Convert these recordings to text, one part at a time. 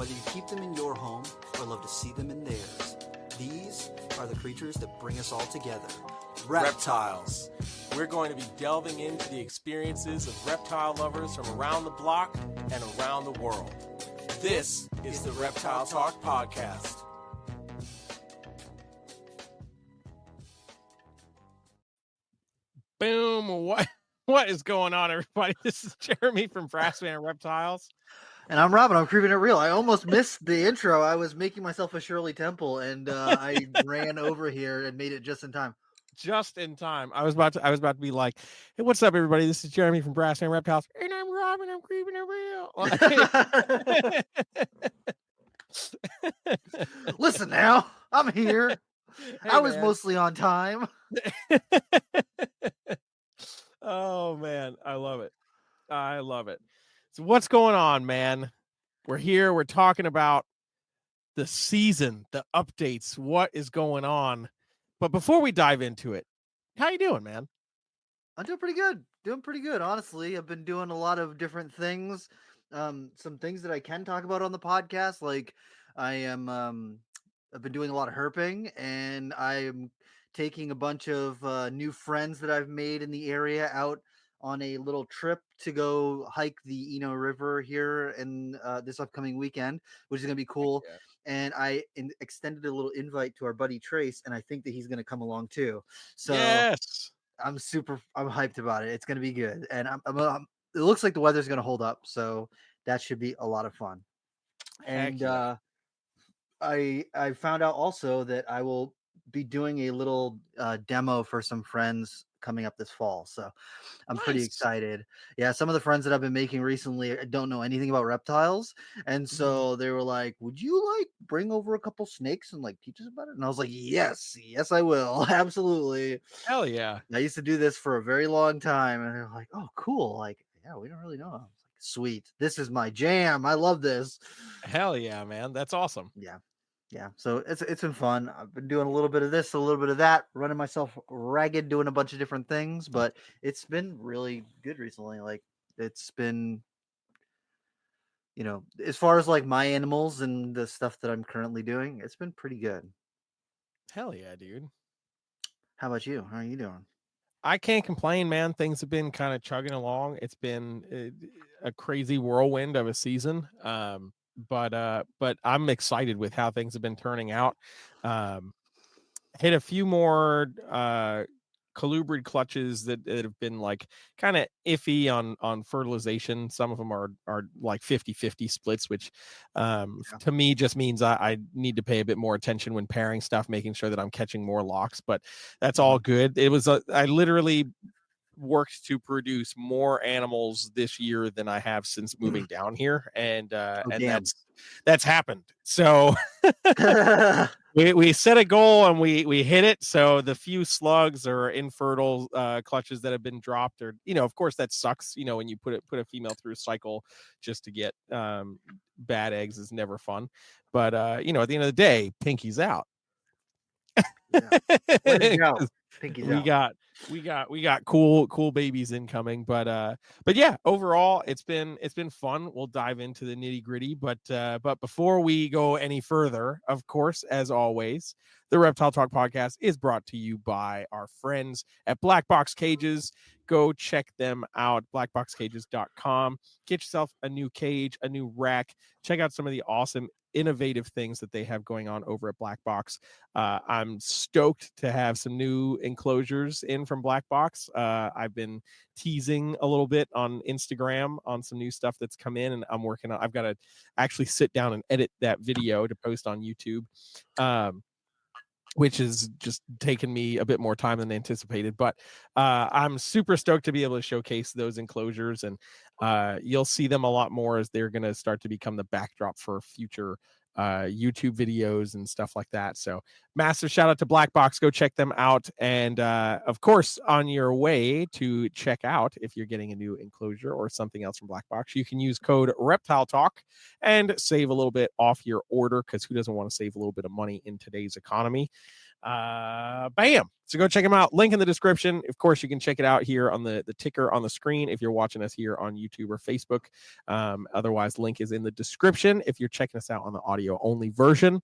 Whether you keep them in your home or love to see them in theirs, these are the creatures that bring us all together. Reptiles. We're going to be delving into the experiences of reptile lovers from around the block and around the world. This is the Reptile Talk Podcast. Boom. What is going on, everybody? This is Jeremy from Brassman Reptiles. And I'm Robin. I'm Creeping It Real. I almost missed the intro. I was making myself a Shirley Temple, and I ran over here and made it just in time. Just in time. I was about to be like, "Hey, what's up, everybody? This is Jeremy from Brassman Reptiles, and I'm Robin. I'm Creeping It Real." Listen now, I'm here. Hey, I was man. mostly on time. Oh man, I love it. I love it. So what's going on, man? We're here. We're talking about the season, the updates, what is going on. But before we dive into it, how you doing, man? I'm doing pretty good. Honestly, I've been doing a lot of different things. Some things that I can talk about on the podcast, like I've been doing a lot of herping, and I'm taking a bunch of new friends that I've made in the area out on a little trip to go hike the Eno River here in this upcoming weekend, which is going to be cool. Yeah. And I extended a little invite to our buddy Trace, and I think that he's going to come along too. So Yes. I'm hyped about it. It's going to be good. And it looks like the weather's going to hold up. So that should be a lot of fun. Heck And yeah. I found out also that I will be doing a little demo for some friends coming up this fall. So I'm pretty Nice. excited. Yeah, some of the friends that I've been making recently don't know anything about reptiles. And so they were like, would you like bring over a couple snakes and like teach us about it? And I was like, yes, I will. Absolutely. Hell yeah. I used to do this for a very long time. And they're like, oh, cool. Like, yeah, we don't really know. I was like, sweet. This is my jam. I love this. Hell yeah, man. That's awesome. Yeah, so it's been fun. I've been doing a little bit of this, a little bit of that, running myself ragged, doing a bunch of different things, but it's been really good recently. Like it's been, as far as like my animals and the stuff that I'm currently doing, it's been pretty good. Hell yeah, dude. How about you? How are you doing? I can't complain, man. Things have been kind of chugging along. It's been a crazy whirlwind of a season. But I'm excited with how things have been turning out. Hit a few more colubrid clutches that have been like kind of iffy on fertilization. Some of them are like 50-50 splits, which to me just means I need to pay a bit more attention when pairing stuff, making sure that I'm catching more locks, but that's all good. It was I literally worked to produce more animals this year than I have since moving down here, and that's happened. So we set a goal and we hit it. So the few slugs or infertile clutches that have been dropped, or of course that sucks. When you put a female through a cycle just to get bad eggs is never fun. But at the end of the day, Pinky's out. Pinky's out. We got cool babies incoming, but yeah, overall it's been fun. We'll dive into the nitty gritty, but before we go any further, of course, as always, the Reptile Talk podcast is brought to you by our friends at Black Box Cages. Go check them out, blackboxcages.com. Get yourself a new cage, a new rack. Check out some of the awesome innovative things that they have going on over at Black Box. I'm stoked to have some new enclosures in from Black Box. I've been teasing a little bit on Instagram on some new stuff that's come in, and I'm working on. I've got to actually sit down and edit that video to post on YouTube, which is just taken me a bit more time than anticipated. But I'm super stoked to be able to showcase those enclosures, and you'll see them a lot more as they're going to start to become the backdrop for future YouTube videos and stuff like that. So massive shout out to Black Box. Go check them out. And of course, on your way to check out, if you're getting a new enclosure or something else from Black Box, you can use code Reptile Talk and save a little bit off your order, because who doesn't want to save a little bit of money in today's economy? Bam. So go check them out. Link in the description. Of course, you can check it out here on the ticker on the screen if you're watching us here on YouTube or Facebook. Otherwise, link is in the description if you're checking us out on the audio only version.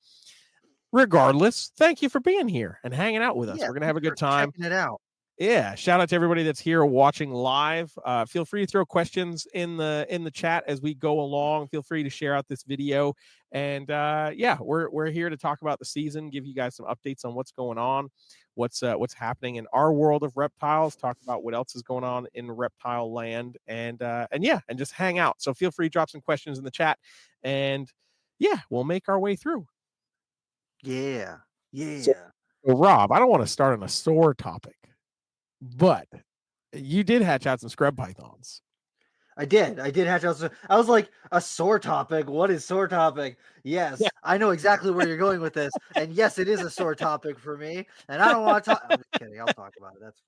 Regardless, thank you for being here and hanging out with us. Yeah, We're gonna have a thanks good for time. checking it out. Yeah, shout out to everybody that's here watching live. Feel free to throw questions in the chat as we go along. Feel free to share out this video, and yeah, we're here to talk about the season, give you guys some updates on what's going on, what's happening in our world of reptiles, talk about what else is going on in reptile land, and yeah, and just hang out. So feel free to drop some questions in the chat, and yeah, we'll make our way through. Yeah. So Rob, I don't want to start on a sore topic, but you did hatch out some scrub pythons. I did hatch out. I was like, a sore topic. What is sore topic? Yes, Yeah. I know exactly where you're going with this. And yes, it is a sore topic for me. And I don't want to talk. I'm just kidding. I'll talk about it. That's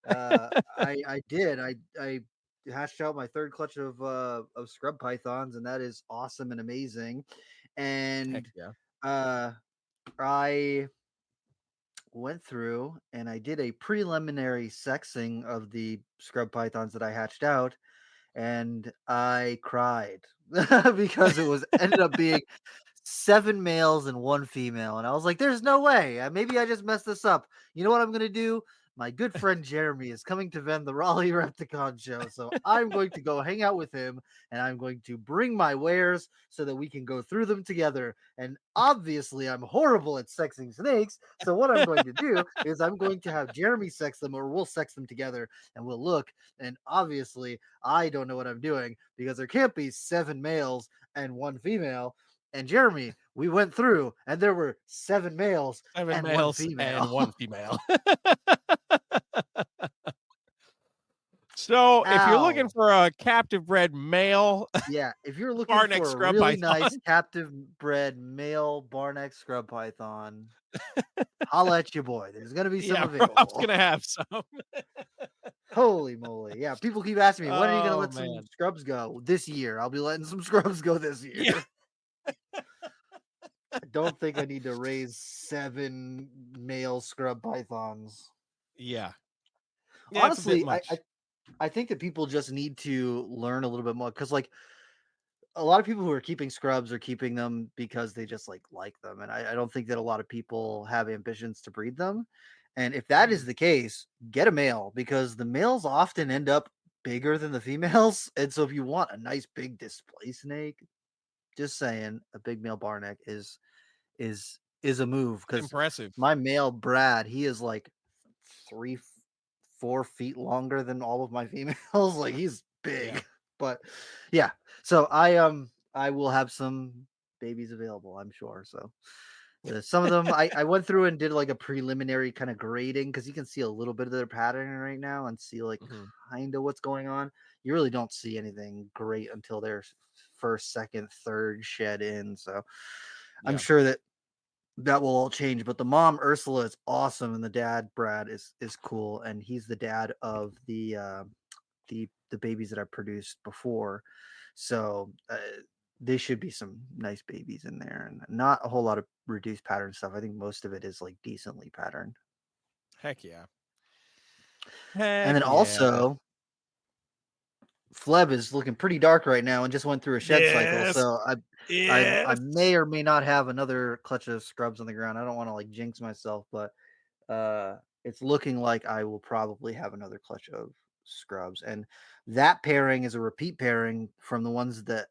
fine. I hatched out my third clutch of scrub pythons, and that is awesome and amazing. And Heck yeah. I went through and I did a preliminary sexing of the scrub pythons that I hatched out, and I cried because it was ended up being 7 males and 1 female, and I was like, "There's no way. Maybe I just messed this up. You know what I'm gonna do? My good friend Jeremy is coming to vend the Raleigh Repticon show, so I'm going to go hang out with him, and I'm going to bring my wares so that we can go through them together. And obviously, I'm horrible at sexing snakes, so what I'm going to do is I'm going to have Jeremy sex them, or we'll sex them together, and we'll look. And obviously, I don't know what I'm doing because there can't be 7 males and 1 female." And Jeremy, we went through, and there were 7 males 7 and 1 males female. and 1 female. So if you're looking Ow. for a captive bred male, Yeah, if you're looking Barneck for a scrub really python, nice captive bred male Barneck scrub python, holla at your boy. There's gonna be some yeah, Rob's available. gonna have some. Holy moly! Yeah, people keep asking me, when are you gonna Oh let some man, scrubs go? This year, I'll be letting some scrubs go this year. yeah, I don't think I need to raise 7 male scrub pythons. yeah, yeah. It's a bit Honestly, I, much. I I think that people just need to learn a little bit more, because like a lot of people who are keeping scrubs are keeping them because they just like them, and I don't think that a lot of people have ambitions to breed them. And if that is the case, get a male, because the males often end up bigger than the females. And so if you want a nice big display snake, just saying, a big male barneck is a move, It's because impressive. my male Brad, he is like 3 4 feet longer than all of my females. Like, he's big. Yeah. But yeah, so I will have some babies available, I'm sure. So some of them I went through and did like a preliminary kind of grading, because you can see a little bit of their pattern right now and see like Mhm. kind of what's going on. You really don't see anything great until their first, second, third shed in. So I'm Yeah. sure that will all change. But the mom Ursula is awesome, and the dad Brad is cool, and he's the dad of the babies that I produced before. So they should be some nice babies in there, and not a whole lot of reduced pattern stuff. I think most of it is like decently patterned. Heck yeah. And Heck then yeah. also, Fleb is looking pretty dark right now and just went through a shed cycle. Yes. So I Yes. may or may not have another clutch of scrubs on the ground. I don't want to like jinx myself, but it's looking like I will probably have another clutch of scrubs. And that pairing is a repeat pairing from the ones that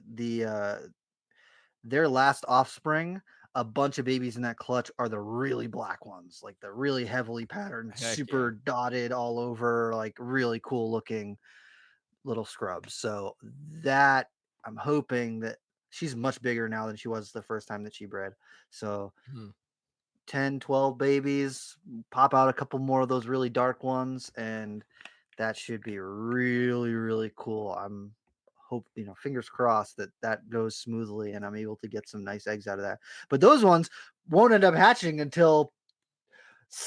their last offspring. A bunch of babies in that clutch are the really black ones, like the really heavily patterned, Heck yeah. super dotted all over, like really cool looking little scrubs. So that, I'm hoping that she's much bigger now than she was the first time that she bred. So Mhm. 10, 12 babies, pop out a couple more of those really dark ones, and that should be really, really cool. I'm fingers crossed that goes smoothly and I'm able to get some nice eggs out of that. But those ones won't end up hatching until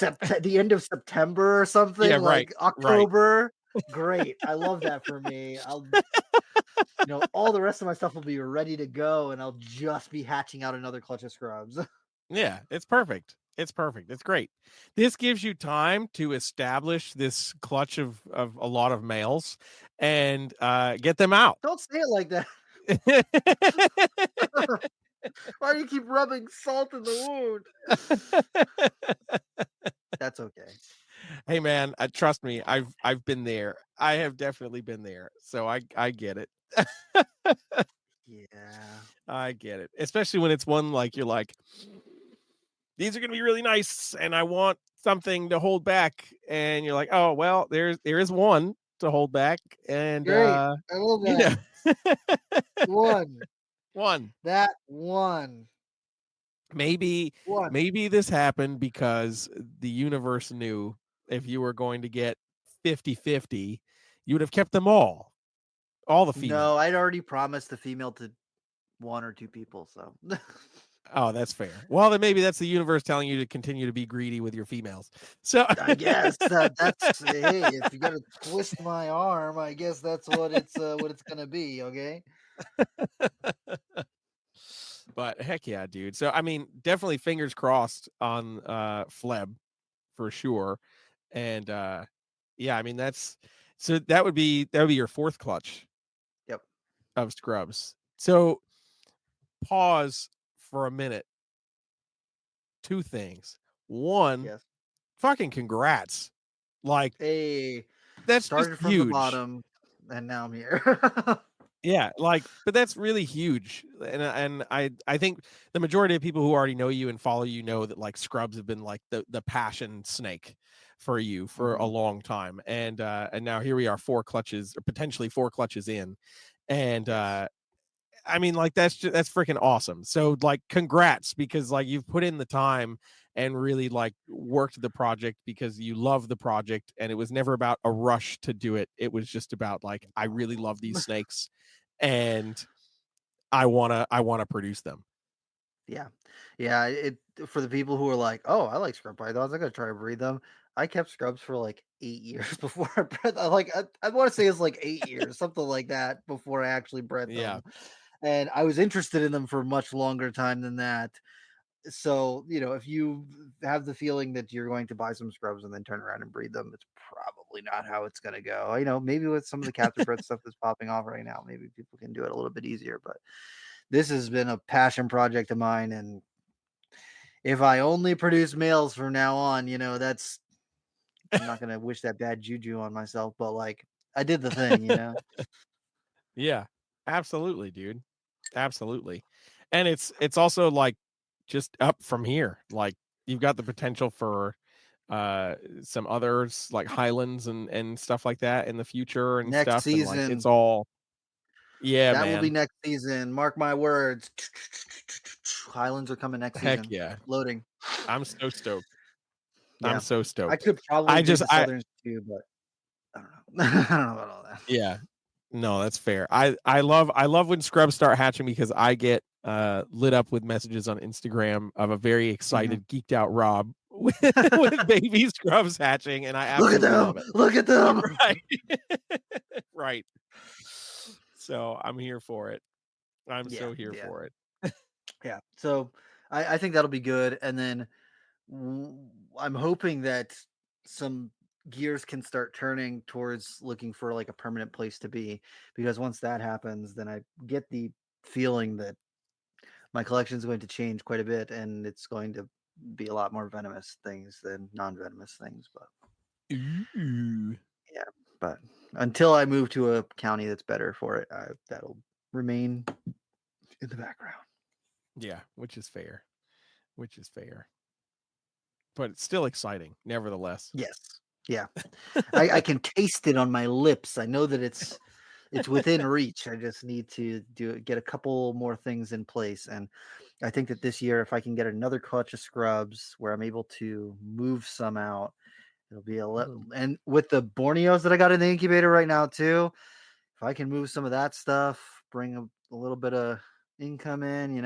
the end of September or something, Yeah, right. like Right. October. Great. I love that for me. All the rest of my stuff will be ready to go, and I'll just be hatching out another clutch of scrubs. Yeah, it's perfect. It's perfect. It's great. This gives you time to establish this clutch of a lot of males and get them out. Don't say it like that. Why do you keep rubbing salt in the wound? That's okay. Hey man, trust me, I've been there. I have definitely been there. So I get it. Yeah. I get it. Especially when it's one like you're like, these are gonna be really nice, and I want something to hold back. And you're like, oh well, there is one to hold back, and Great. I love you that. know, One. one. That one. Maybe One. maybe this happened because the universe knew if you were going to get 50-50, you would have kept them all the females. No, I'd already promised the female to 1 or 2 people, so Oh, that's fair. Well, then maybe that's the universe telling you to continue to be greedy with your females. So I guess that's hey, if you gotta twist my arm, I guess that's what it's gonna be, okay? but heck yeah, dude. So I mean, definitely fingers crossed on Fleb for sure. And yeah, I mean that's so that would be your fourth clutch Yep. of scrubs. So pause for a minute. Two things. One, Yes. fucking congrats. Like Hey, that's just started from the huge. bottom and now I'm here. Yeah, like, but that's really huge, and I think the majority of people who already know you and follow you know that like Scrubs have been like the passion snake for you for a Mhm. long time, and now here we are, 4 clutches or potentially 4 clutches in, and Yes. I mean, like that's freaking awesome. So like, congrats because like you've put in the time and really like worked the project because you love the project, and it was never about a rush to do it. It was just about like I really love these snakes, and I wanna produce them. Yeah. Yeah, it for the people who are like, "Oh, I like scrub pythons. I'm gonna try to breed them." I kept scrubs for like 8 years before I bred them. Like I want to say it's like 8 years, something like that, before I actually bred Yeah. them. And I was interested in them for much longer time than that. So, if you have the feeling that you're going to buy some scrubs and then turn around and breed them, it's probably not how it's going to go. Maybe with some of the captive bred stuff that's popping off right now, maybe people can do it a little bit easier. But this has been a passion project of mine, and if I only produce males from now on, that's I'm not gonna wish that bad juju on myself, but like I did the thing. Yeah. Absolutely, dude. Absolutely. And it's also like just up from here. Like you've got the potential for some others like Highlands and stuff like that in the future and Next stuff, and like it's season, all yeah, that will be man. next season. Mark my words. Highlands are coming next Heck season. yeah. Loading. I'm so stoked. I'm Yeah. so I stoked. could probably I breed just the I Southerns too, but I don't know. I don't know about all that. Yeah. No, that's fair. I love when scrubs start hatching because I get lit up with messages on Instagram of a very Mhm. excited, geeked out Rob with, with baby scrubs hatching, and I Look at absolutely them. love it. Look at them. Right. Right. So I'm here for it. I'm Yeah. so here Yeah. for it. Yeah. So I think that'll be good. And then I'm hoping that some gears can start turning towards looking for like a permanent place to be, because once that happens, then I get the feeling that my collection is going to change quite a bit, and it's going to be a lot more venomous things than non-venomous things. But Ooh. yeah, but until I move to a county that's better for it, that'll remain in the background. Yeah, which is fair. Which is fair. But it's still exciting, nevertheless. Yes, yeah, I can taste it on my lips. I know that it's within reach. I just need to get a couple more things in place, and I think that this year, if I can get another clutch of scrubs where I'm able to move some out, it'll be Mhm. and with the Borneos that I got in the incubator right now too, if I can move some of that stuff, bring a little bit of income in,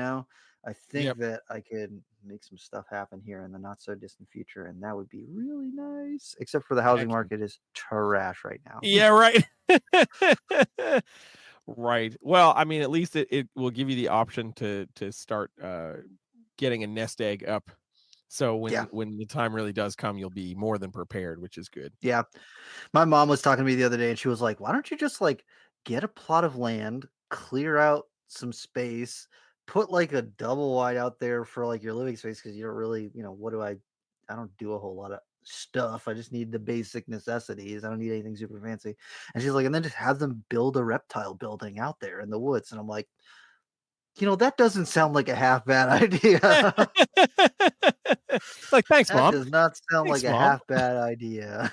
I think Yep. that I could make some stuff happen here in the not so distant future, and that would be really nice. Except for the housing Heck market is trash right now. yeah, right. Right. Well, I mean, at least it will give you the option to start getting a nest egg up So Yeah. when the time really does come, you'll be more than prepared, which is good. Yeah. My mom was talking to me the other day and she was like, "Why don't you just like get a plot of land, clear out some space, put like a double wide out there for like your living space because you don't really, what do I don't do a whole lot of stuff. I just need the basic necessities. I don't need anything super fancy." And she's like, "And then just have them build a reptile building out there in the woods." And I'm like, that doesn't sound like a half bad idea. Like, thanks, That mom. does not sound like Thanks, a mom. half bad idea.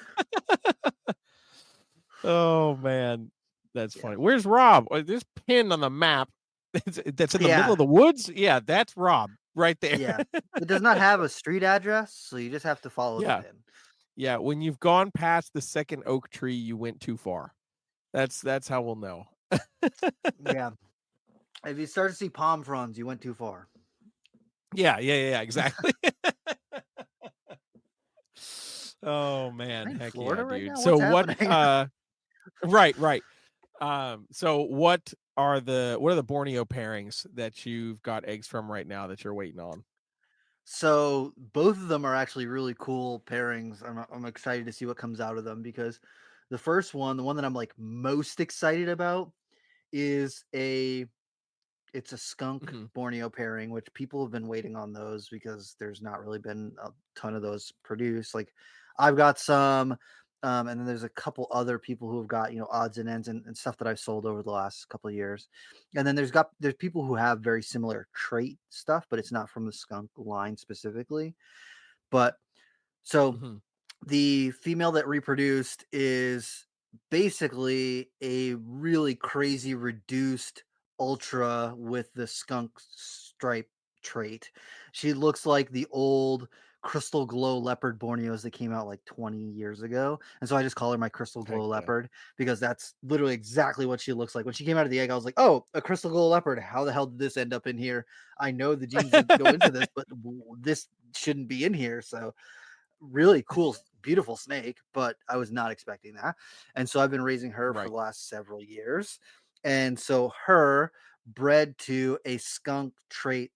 Oh man, that's Yeah. funny. Where's Rob? This pin on the map that's in the middle Yeah. of the woods. Yeah, that's Rob right there. Yeah. It does not have a street address, so you just have to follow the Yeah, pin. yeah. When you've gone past the second oak tree, you went too far. That's how we'll know. Yeah. If you start to see palm fronds, you went too far. Yeah, exactly. Oh Am man, I in heck yeah, Florida right dude. now? So What's what? happening? Right. So what are the Borneo pairings that you've got eggs from right now that you're waiting on? So both of them are actually really cool pairings. I'm excited to see what comes out of them because the first one, the one that I'm like most excited about, is it's a skunk Hmm. Borneo pairing, which people have been waiting on those because there's not really been a ton of those produced. Like I've got some, and then there's a couple other people who have got odds and ends and stuff that I've sold over the last couple of years. And then there's people who have very similar trait stuff, but it's not from the skunk line specifically. But so Hmm. the female that reproduced is basically a really crazy reduced ultra with the skunk stripe trait. She looks like the old crystal glow leopard Borneos that came out like 20 years ago. And so I just call her my crystal Heck glow yeah. leopard because that's literally exactly what she looks like. When she came out of the egg, I was like, "Oh, a crystal glow leopard. How the hell did this end up in here? I know the genes that go into this, but this shouldn't be in here." So really cool, beautiful snake, but I was not expecting that. And so I've been raising her for Right. the last several years. And so her bred to a skunk trait,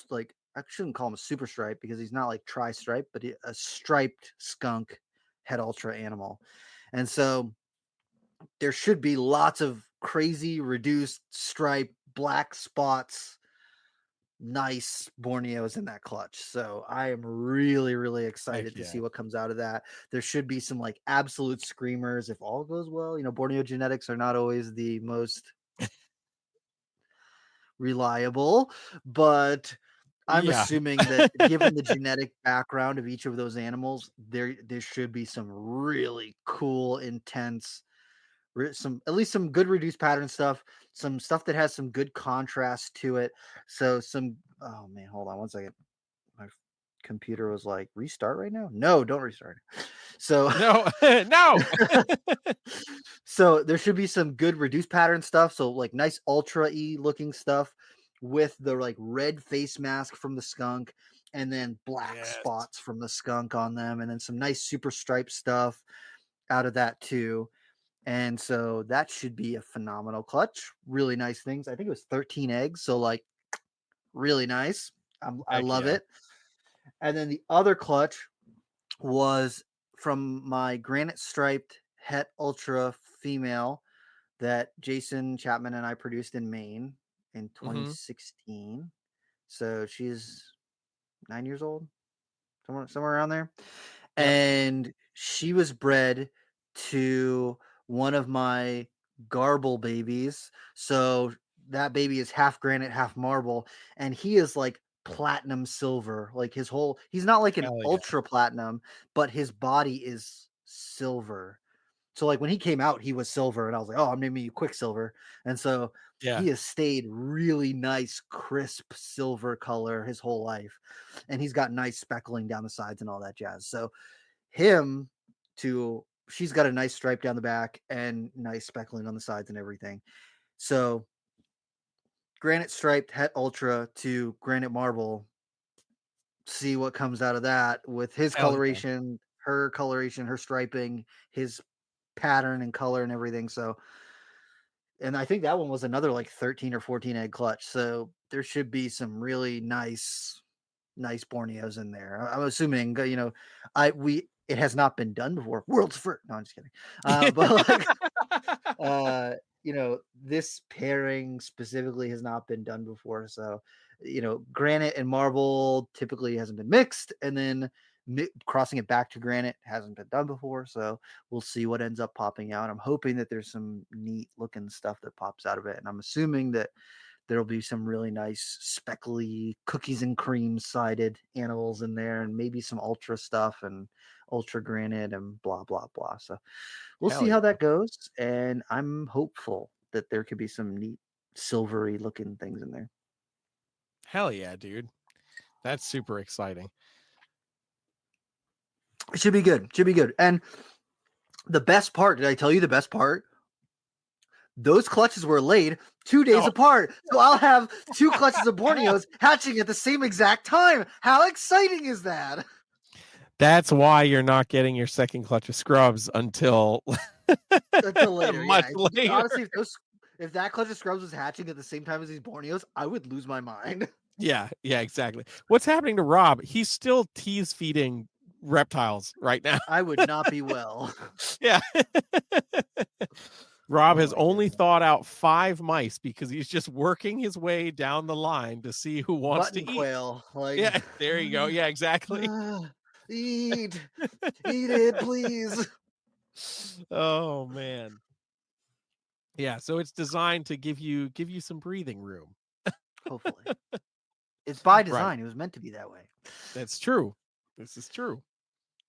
like I shouldn't call him a super stripe because he's not like tri stripe, but a striped skunk head ultra animal. And so there should be lots of crazy reduced stripe black spots, nice Borneos in that clutch. So I am really, really Heck excited to yeah. see what comes out of that. There should be some like absolute screamers if all goes well. Borneo genetics are not always the most reliable, but I'm Yeah. assuming that given the genetic background of each of those animals, there should be some really cool, intense some at least some good reduced pattern stuff, some stuff that has some good contrast to it. So some oh man, hold on one second. My computer was like, restart right now? No, don't restart. So No, no. so there should be some good reduced pattern stuff. So like nice ultra E looking stuff with the like red face mask from the skunk and then black Yes. spots from the skunk on them, and then some nice super stripe stuff out of that too. And so that should be a phenomenal clutch. Really nice things. I think it was 13 eggs. So like really nice. I Heck love yeah. it. And then the other clutch was from my granite striped Het Ultra female that Jason Chapman and I produced in Maine in Hmm. 2016. So she's 9 years old, somewhere around there. Yep. And she was bred to one of my garble babies. So that baby is half granite, half marble, and he is like platinum silver. Like he's not like an Hell yeah. ultra platinum, but his body is silver. So like when he came out, he was silver, and I was like, "Oh, I'm naming you Quicksilver." And so Yeah. he has stayed really nice, crisp silver color his whole life, and he's got nice speckling down the sides and all that jazz. So him to she's got a nice stripe down the back and nice speckling on the sides and everything. So granite striped Het Ultra to granite marble. See what comes out of that with his Hell yeah. coloration, her striping, his pattern and color and everything. So, and I think that one was another like 13 or 14 egg clutch. So there should be some really nice nice Borneos in there. I'm assuming, it has not been done before. World's first. No, I'm just kidding. But like, this pairing specifically has not been done before. So, granite and marble typically hasn't been mixed, and then crossing it back to granite hasn't been done before. So we'll see what ends up popping out. I'm hoping that there's some neat looking stuff that pops out of it, and I'm assuming that there'll be some really nice speckly cookies and cream sided animals in there, and maybe some ultra stuff and ultra granite and blah blah blah. So we'll Hell see how yeah. that goes, and I'm hopeful that there could be some neat silvery looking things in there. Hell yeah, dude. That's super exciting. It should be good. Should be good. And the best part, did I tell you the best part? Those clutches were laid 2 days apart. So I'll have 2 clutches of Borneos hatching at the same exact time. How exciting is that? That's why you're not getting your second clutch of scrubs until Later. much Yeah. later. Honestly, if that clutch of scrubs was hatching at the same time as these Borneos, I would lose my mind. Yeah, exactly. What's happening to Rob? He's still tease feeding reptiles right now. I would not be well. Yeah. Rob Oh has my only goodness. thought out 5 mice because he's just working his way down the line to see who wants Button to eat. quail. Like, Yeah, there you go. Yeah, exactly. Eat it, please. Oh man. Yeah, so it's designed to give you some breathing room. Hopefully. It's by Right. design. It was meant to be that way. That's true. This is true.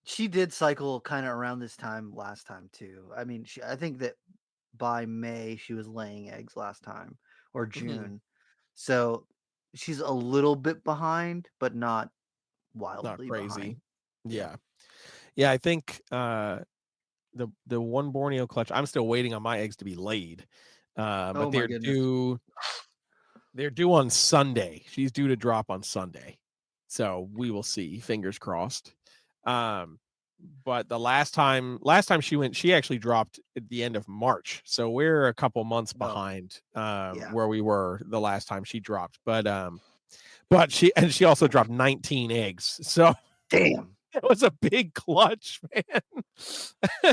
She did cycle kind of around this time last time too. I mean, I think that by May she was laying eggs last time, or June. So she's a little bit behind, but not Not wildly crazy. behind. Yeah. Yeah, I think the one Borneo clutch, I'm still waiting on my eggs to be laid. But Oh my goodness. They're due on Sunday. She's due to drop on Sunday. So we will see. Fingers crossed. But the last time she went, she actually dropped at the end of March. So we're a couple months behind where we were the last time she dropped. But she also dropped 19 eggs. So damn. It was a big clutch, man.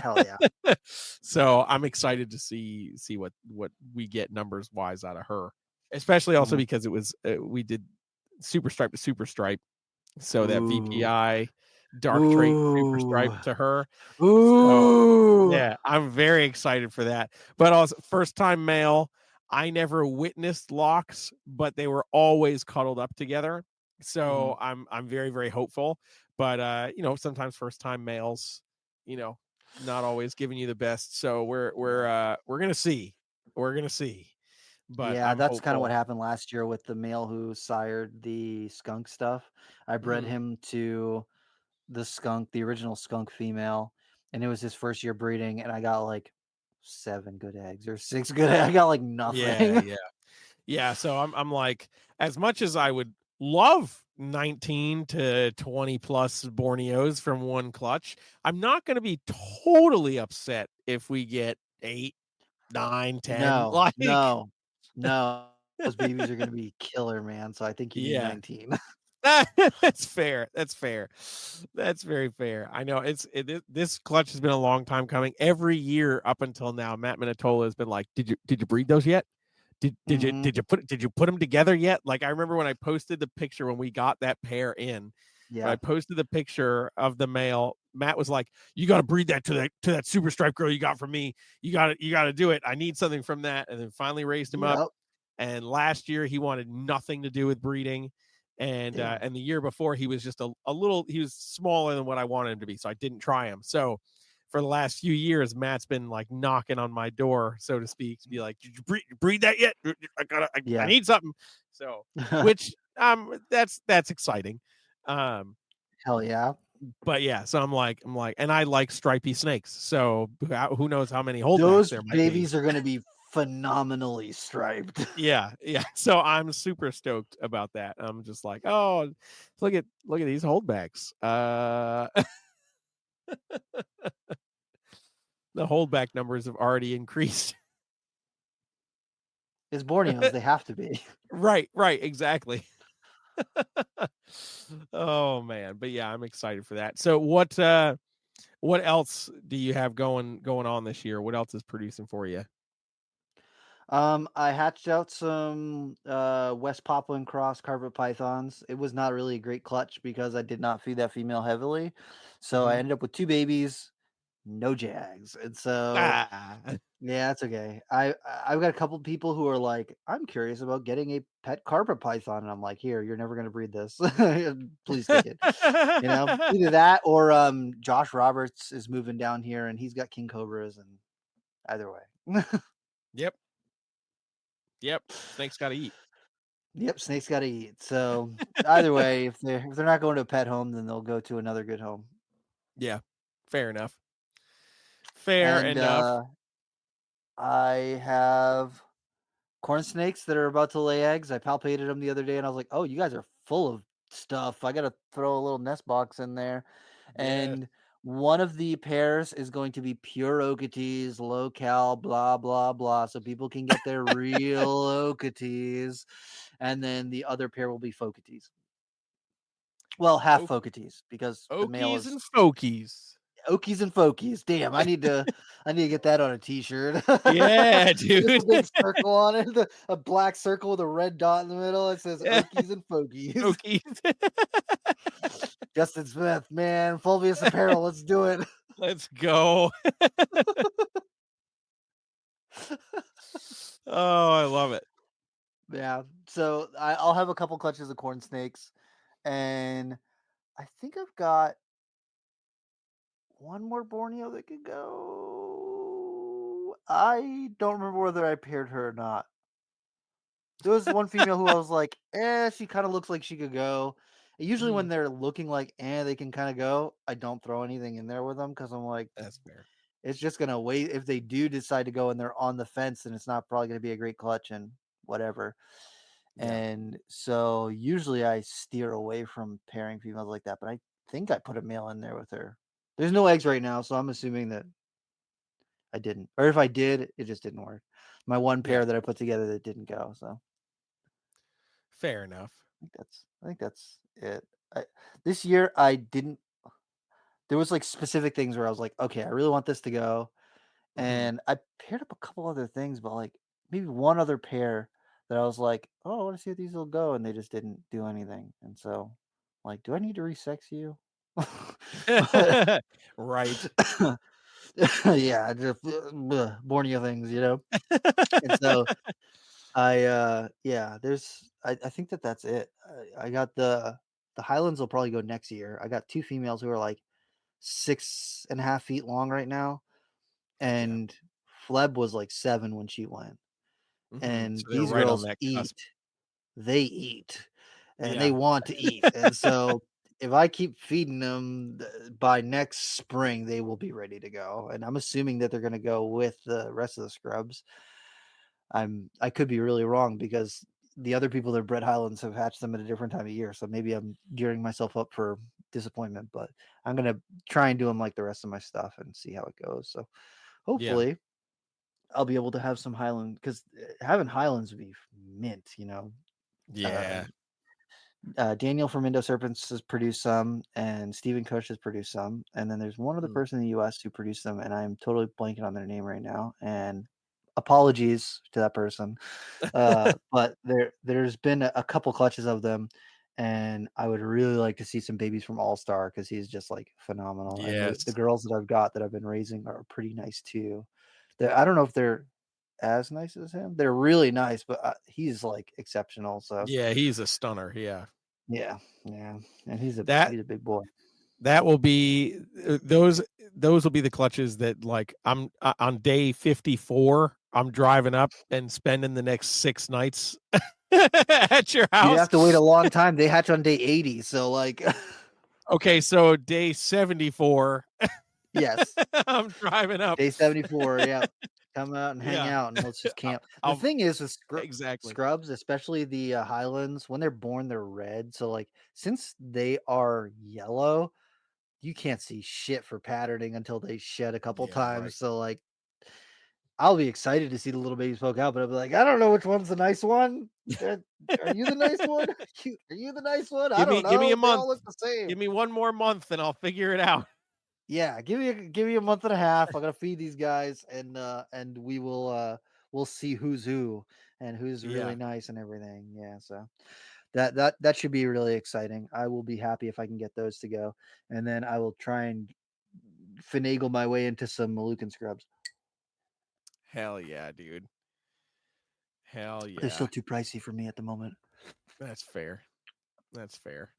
Hell yeah. So I'm excited to see what we get numbers wise out of her, especially also because it was we did super stripe to super stripe, so that VPI dark trait super stripe to her. So, yeah, I'm very excited for that. But also first time male, I never witnessed locks, but they were always cuddled up together. So I'm very, very hopeful. But sometimes first time males, not always giving you the best. So we're gonna see. We're gonna see. But yeah, I'm that's kind of what hopeful. happened last year with the male who sired the skunk stuff. I bred him to the skunk, the original skunk female, and it was his first year breeding, and I got like 7 good eggs or 6 good eggs. I got like nothing. Yeah. So I'm like, as much as I would love 19 to 20 plus Borneos from one clutch, I'm not going to be totally upset if we get 8, 9, 10. No. Those babies are going to be killer, man. So I think you need 19. That's fair. That's very fair. I know this clutch has been a long time coming. Every year up until now, Matt Minatola has been like, "Did you breed those yet? Did you put them together yet?" Like I remember when I posted the picture when we got that pair in. Yeah. When I posted the picture of the male, Matt was like, "You got to breed that to that super stripe girl you got from me. You got to do it. I need something from that." And then finally raised him up. And last year he wanted nothing to do with breeding. And the year before he was just a little, he was smaller than what I wanted him to be. So I didn't try him. So for the last few years, Matt's been like knocking on my door, so to speak, to be like, "Did you breed that yet? I need something." So, which that's exciting. Hell yeah. But yeah, so I'm like, and I like stripy snakes. So who knows how many holdbacks Those there might babies be. are going to be phenomenally striped. Yeah. So I'm super stoked about that. I'm just like, oh, look at these holdbacks. The holdback numbers have already increased. It's Borneos, they have to be. Right, exactly. Oh man, but yeah, I'm excited for that. So what else do you have going on this year? What else is producing for you? I hatched out some West Papuan cross carpet pythons. It was not really a great clutch because I did not feed that female heavily. So I Mhm. ended up with 2 babies, no jags. And so Ah. yeah, that's okay. I've got a couple people who are like, I'm curious about getting a pet carpet python. And I'm like, here, you're never gonna breed this. Please take it. Either that or Josh Roberts is moving down here and he's got king cobras and either way. Yep. Yep. Snakes got to eat. Yep, snakes got to eat. So either way, if they're not going to a pet home, then they'll go to another good home. Yeah. Fair enough. Fair And enough. I have corn snakes that are about to lay eggs. I palpated them the other day, and I was like, "Oh, you guys are full of stuff. I got to throw a little nest box in there." Yes. And one of the pairs is going to be pure Okeetees, low cal, blah blah blah, so people can get their real Okeetees. And then the other pair will be Fokeetees. Well, half Oak- Fokeetees because the male Okies is and Fokies. Okies and Fokies. Damn, I need to get that on a t-shirt. Yeah, Just a dude. big circle on it, a black circle with a red dot in the middle. It says Yeah. Okies and Fokies. Okies. Justin Smith, man, Fulvius Apparel, let's do it. Let's go. Oh, I love it. Yeah. So I'll have a couple clutches of corn snakes, and I think I've got one more Borneo that could go. I don't remember whether I paired her or not. There was one female who I was like, she kind of looks like she could go. And usually when Mhm. they're looking like, they can kind of go, I don't throw anything in there with them because I'm like, That's fair. it's just gonna wait. If they do decide to go and they're on the fence, then it's not probably gonna be a great clutch and whatever. Yeah. And so usually I steer away from pairing females like that, but I think I put a male in there with her. There's no eggs right now, so I'm assuming that I didn't. Or if I did, it just didn't work. My one Yeah. pair that I put together that didn't go. So Fair enough. I think that's it. This year I didn't. There was like specific things where I was like, okay, I really want this to go, Mhm. and I paired up a couple other things, but like maybe one other pair that I was like, oh, I want to see if these will go, and they just didn't do anything. And so, like, do I need to resex you? But Right. yeah, just Borneo things, And so I think that's it. I got the Highlands will probably go next year. I got 2 females who are like 6.5 feet long right now, Heck yeah. and Fleb was like 7 when she went. Mhm. And So they're these right on girls that eat. cusp. They eat, and they Yeah. want to eat. And so if I keep feeding them by next spring, they will be ready to go. And I'm assuming that they're going to go with the rest of the scrubs. I could be really wrong because the other people that bred Highlands have hatched them at a different time of year. So maybe I'm gearing myself up for disappointment, but I'm gonna try and do them like the rest of my stuff and see how it goes. So Yeah. hopefully I'll be able to have some Highland because having Highlands would be mint. Yeah. Daniel from Indo Serpents has produced some, and Stephen Cush has produced some, and then there's one other Mm. person in the U.S. who produced them, and I'm totally blanking on their name right now. And apologies to that person, but there's been a couple clutches of them, and I would really like to see some babies from All Star because he's just like phenomenal, and the Yes. girls that I've got that I've been raising are pretty nice too. I don't know if they're as nice as him. They're really nice, but he's like exceptional. So Yeah, he's a stunner. Yeah. yeah, yeah, and That he's a big boy. that will be those will be the clutches that like I'm on day 54, I'm driving up and spending the next 6 nights at your You'd house. have to wait a long time. They hatch on day 80, so like, Okay, so day 74, yes, I'm driving up. day 74. Yeah, come out and hang Yeah. out, and let's just I'll, camp. The I'll thing is with exactly. scrubs, especially the Highlands, when they're born, they're red. So like, since they are yellow, you can't see shit for patterning until they shed a couple Yeah, right. times. So like, I'll be excited to see the little babies poke out, but I'll be like, I don't know which one's the nice one. Are you the nice one? Are you the nice one? I don't Give me know. a They all month. look the same. Give me one more month and I'll figure it out. Yeah, give me a month and a half. I'm gonna feed these guys, and we'll see who's who and who's really Yeah. nice and everything. Yeah, so that should be really exciting. I will be happy if I can get those to go, and then I will try and finagle my way into some Malukan scrubs. Hell yeah, dude. Hell They're yeah. still too pricey for me at the moment. That's fair. That's fair.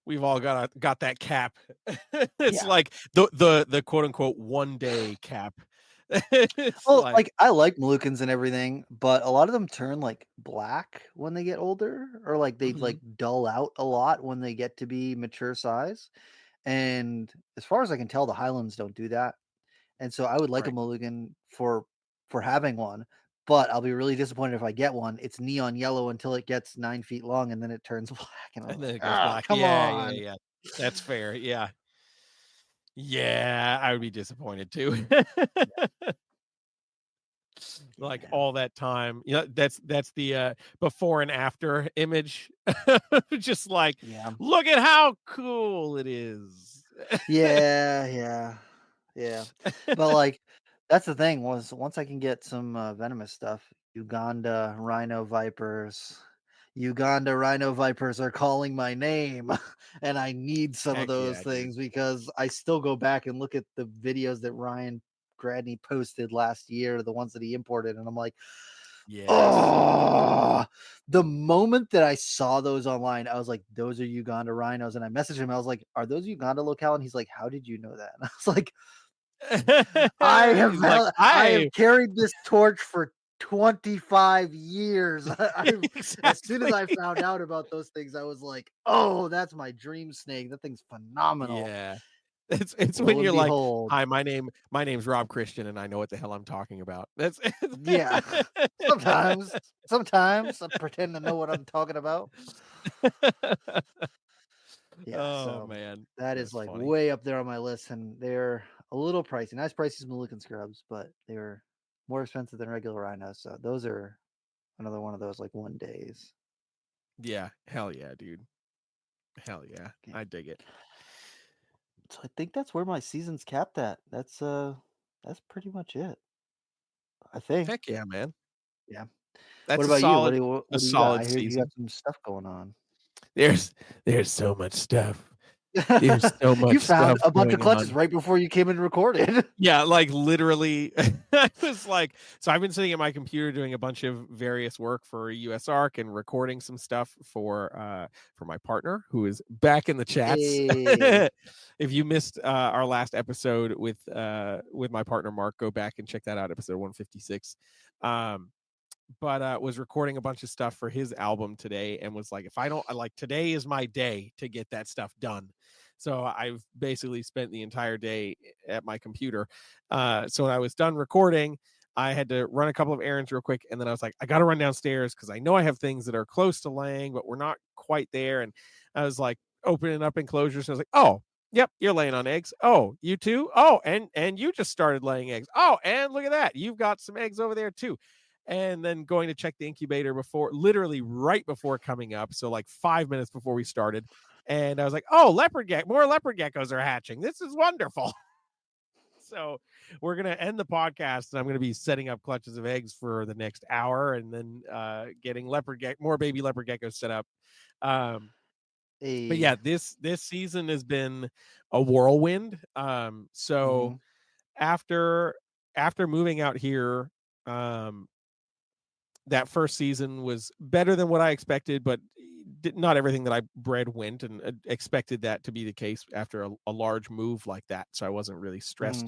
We've all got that cap. It's Yeah. like the quote unquote 1-day cap. It's Well, like, like I like Malukans and everything, but a lot of them turn like black when they get older, or like they mhm, like dull out a lot when they get to be mature size. And as far as I can tell, the Highlands don't do that. And so I would like a right. Mulligan for having one, but I'll be really disappointed if I get one. It's neon yellow until it gets 9 feet long, and then it turns black. And I'm And then like, it goes ah, black. come Yeah, yeah, on. yeah. That's fair. Yeah. Yeah, I would be disappointed too. Like Yeah. all that time. That's the before and after image. Just like, Yeah. look at how cool it is. Yeah. Yeah. Yeah. But like that's the thing was once I can get some venomous stuff, Uganda rhino vipers. Uganda rhino vipers are calling my name and I need some of Heck those yeah, dude. things because I still go back and look at the videos that Ryan Gradney posted last year, the ones that he imported, and I'm like, Yes. oh, the moment that I saw those online, I was like, those are Uganda rhinos. And I messaged him, I was like, are those Uganda locale? And he's like, how did you know that? And I was like, He's like, I have carried this torch for 25 years. As soon as exactly. I found out about those things, I was like, oh, that's my dream snake. That thing's phenomenal. Yeah. It's when Lo and you're like, behold, "Hi, my name's Rob Christian, and I know what the hell I'm talking about." That's yeah. Sometimes I pretend to know what I'm talking about. Yeah, Oh so man, that is that's like funny. way up there on my list, and they're a little pricey. Nice prices, Moluccan scrubs, but they're more expensive than regular rhinos. So those are another one of those like 1 days. Yeah, hell yeah, dude. Hell yeah, Yeah. I dig it. So I think that's where my season's capped at. That's pretty much it. I think. Heck yeah, man. Yeah. What That's about you? a What do you got? I solid hear you got season. some stuff going on. There's so much stuff. There's so You much found stuff a bunch of going clutches on. right before you came and recorded. Yeah, like literally, I was like, so I've been sitting at my computer doing a bunch of various work for US Arc and recording some stuff for my partner who is back in the chats. Hey. If you missed our last episode with my partner Mark, go back and check that out, episode 156. But was recording a bunch of stuff for his album today and was like, if I don't like, today is my day to get that stuff done. So I've basically spent the entire day at my computer. So when I was done recording, I had to run a couple of errands real quick, and then I was like, I got to run downstairs because I know I have things that are close to laying, but we're not quite there. And I was like opening up enclosures, and I was like, oh, yep, you're laying on eggs. Oh, you too. Oh, and you just started laying eggs. Oh, and look at that, you've got some eggs over there too. And then going to check the incubator before, literally right before coming up, so like 5 minutes before we started. And I was like, oh, more leopard geckos are hatching. This is wonderful. So we're going to end the podcast, and I'm going to be setting up clutches of eggs for the next hour, and then getting more baby leopard geckos set up. But Hey. yeah, this season has been a whirlwind. So Mm-hmm. after moving out here, that first season was better than what I expected, but not everything that I bred went, and expected that to be the case after a large move like that. So I wasn't really Mm-hmm. stressed.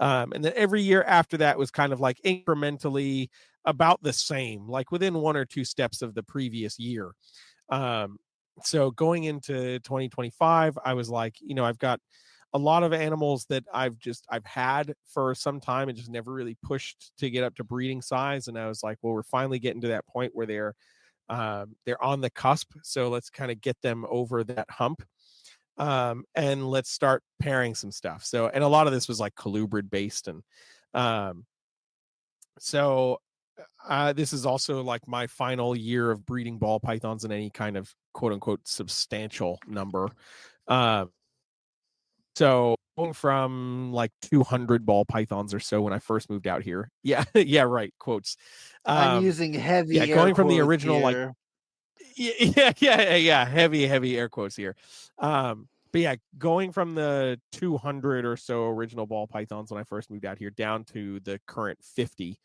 And then every year after that was kind of like incrementally about the same, like within 1 or 2 steps of the previous year. Um, so going into 2025, I was like, I've got a lot of animals that I've had for some time and just never really pushed to get up to breeding size. And I was like, well, we're finally getting to that point where they're on the cusp. So let's kind of get them over that hump. And let's start pairing some stuff. So, and a lot of this was like colubrid based, and So this is also like my final year of breeding ball pythons in any kind of quote unquote substantial number. So going from like 200 ball pythons or so when I first moved out here. Yeah, yeah, right. Quotes. I'm Um, using yeah, heavy air going from the quotes original like here. yeah, heavy air quotes here. But yeah, going from the 200 or so original ball pythons when I first moved out here down to the current 50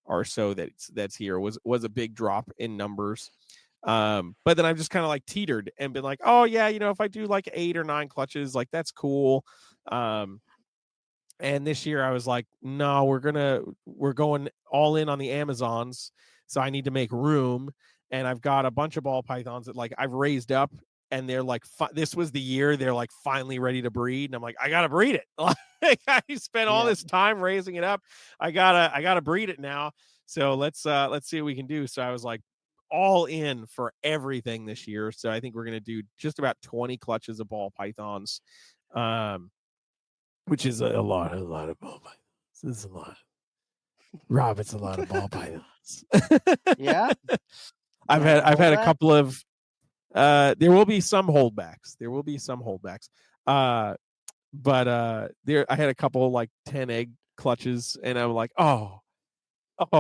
or so that's here was a big drop in numbers. But then I've just kind of like teetered and been like, oh yeah, if I do like 8 or 9 clutches, like that's cool. And this year I was like, no, we're going all in on the Amazons, so I need to make room. And I've got a bunch of ball pythons that like I've raised up, and they're like, this was the year they're like finally ready to breed, and I'm like, I gotta breed it. Like I spent all Yeah. this time raising it up. I gotta breed it now. So let's see what we can do. So I was like all in for everything this year. So I think we're gonna do just about 20 clutches of ball pythons. Which is a lot of ball pythons. It's a lot. Rob, it's a lot of ball pythons. Yeah. I've Gonna have had a holdback? couple of there will be some holdbacks. There will be some holdbacks. But there I had a couple like 10 egg clutches, and I'm like, oh,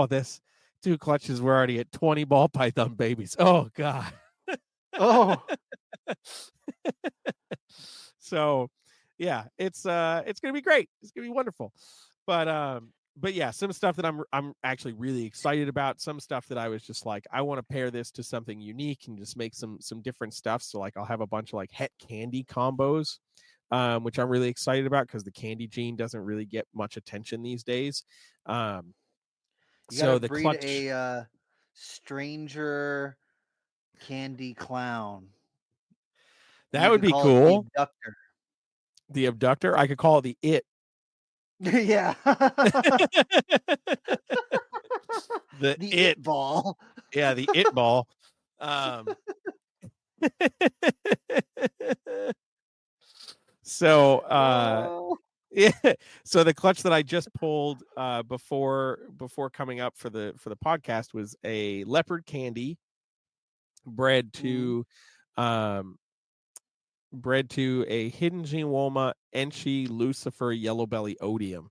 this 2 clutches we're already at 20 ball python babies. Oh god. Oh, So yeah, it's gonna be great. It's gonna be wonderful. But yeah, some stuff that I'm actually really excited about. Some stuff that I was just like, I want to pair this to something unique and just make some different stuff. So like I'll have a bunch of like het candy combos, which I'm really excited about because the candy gene doesn't really get much attention these days. you gotta So the breed clutch a stranger candy clown. And that you would could be call it the cool. abductor. The abductor, I could call it the it. Yeah. The The it. it ball. Yeah, the it ball. Um so Oh. yeah, so the clutch that I just pulled before coming up for the podcast was a leopard candy bred Mhm. to um a hidden genewoma enchi lucifer yellow belly odium.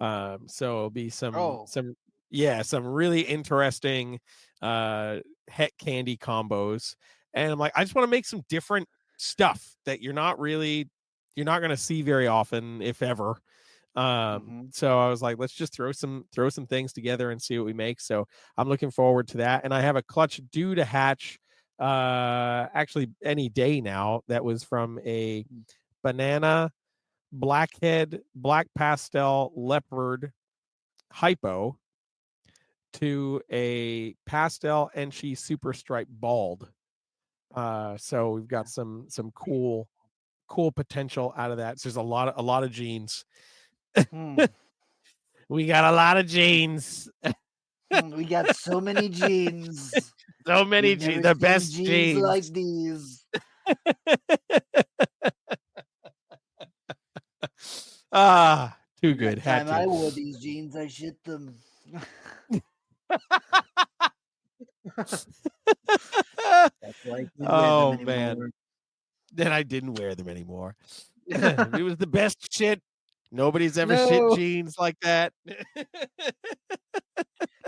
So it'll be Oh. some really interesting het candy combos. And I'm like, I just want to make some different stuff that you're not going to see very often, if ever. Mhm. So I was like, let's just throw some things together and see what we make. So I'm looking forward to that. And I have a clutch due to hatch actually any day now that was from a banana blackhead black pastel leopard hypo to a pastel enchi super stripe bald. So we've got some cool potential out of that. So there's a lot of genes. Hmm. We got a lot of genes. We got so many genes. So many We've genes, never the seen best genes like genes. these. Too good. Next Had time I to. wore these jeans, I shit them. That's why I can't wear them Oh man. anymore. Then I didn't wear them anymore. It was the best shit. Nobody's ever shit No, jeans like that.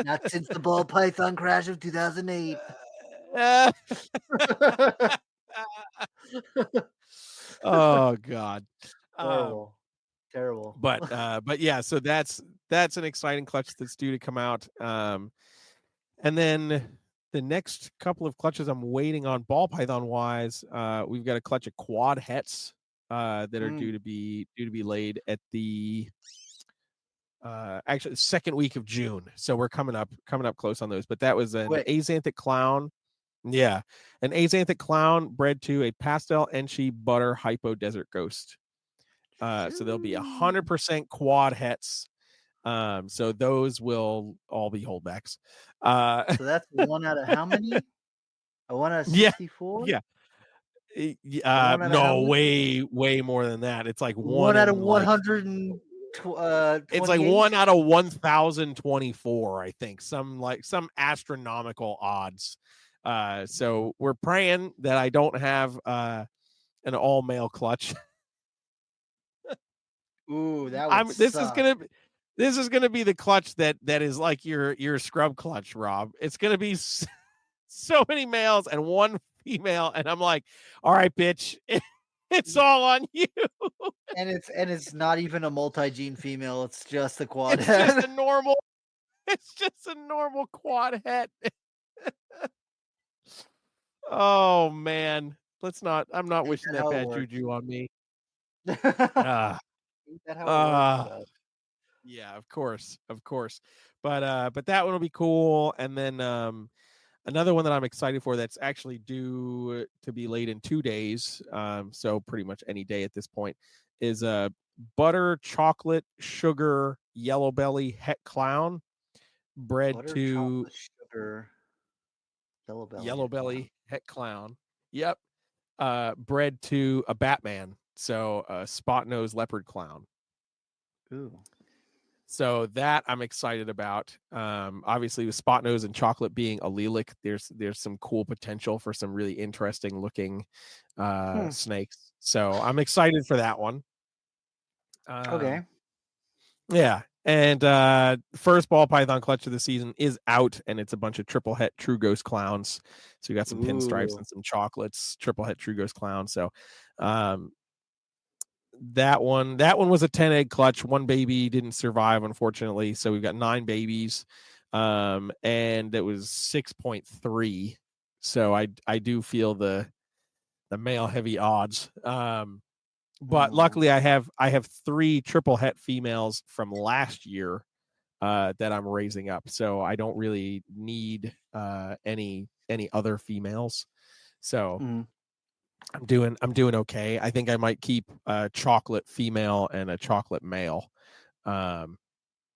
not since the ball python crash of 2008. Oh god. Um, Terrible. Terrible. but yeah, so that's an exciting clutch that's due to come out. And then the next couple of clutches I'm waiting on ball python wise. We've got a clutch of quad hets that are due to be laid at the actually the second week of June. So we're coming up close on those. But that was an Quick. axanthic clown. Yeah, an axanthic clown bred to a pastel enchi butter hypo desert ghost. So there'll be 100% quad hets. So those will all be holdbacks. So that's one out of how many? A one out of Yeah, 64? yeah. A one out of how No, many? way more than that. It's like one One out of in like 100 and It's like 28? 1 out of 1,024, I think. Some astronomical odds. So we're praying that I don't have an all male clutch. Ooh, that would This is suck. gonna be the clutch that is like your scrub clutch, Rob. It's gonna be so many males and one female, and I'm like, all right, bitch, it's all on you. And it's not even a multi-gene female. It's just a quad It's just head. a normal. It's just a normal quad het. Oh man, let's not. I'm not Ain't wishing that that how it bad works? juju on me. Ain't Ah, that how it works, ah. though? Yeah, of course, of course. But that one will be cool. And then another one that I'm excited for that's actually due to be laid in 2 days. So pretty much any day at this point is a butter chocolate sugar yellow belly het clown bred Butter, to chocolate, sugar, yellow head clown. belly het clown. Yep. Bred to a Batman. So a spot nose leopard clown. Ooh. So that I'm excited about. Obviously, with spot nose and chocolate being allelic, there's some cool potential for some really interesting looking snakes. So I'm excited for that one. Okay. Yeah. And first ball python clutch of the season is out, and it's a bunch of triple het true ghost clowns. So we got some pinstripes Ooh. and some chocolates, triple het true ghost clowns. So that one was a 10 egg clutch. One baby didn't survive, unfortunately, so we've got 9 babies, and it was 6.3. So I do feel the male heavy odds, but luckily I have 3 triple het females from last year that I'm raising up, so I don't really need any other females. So I'm doing okay. I think I might keep a chocolate female and a chocolate male. And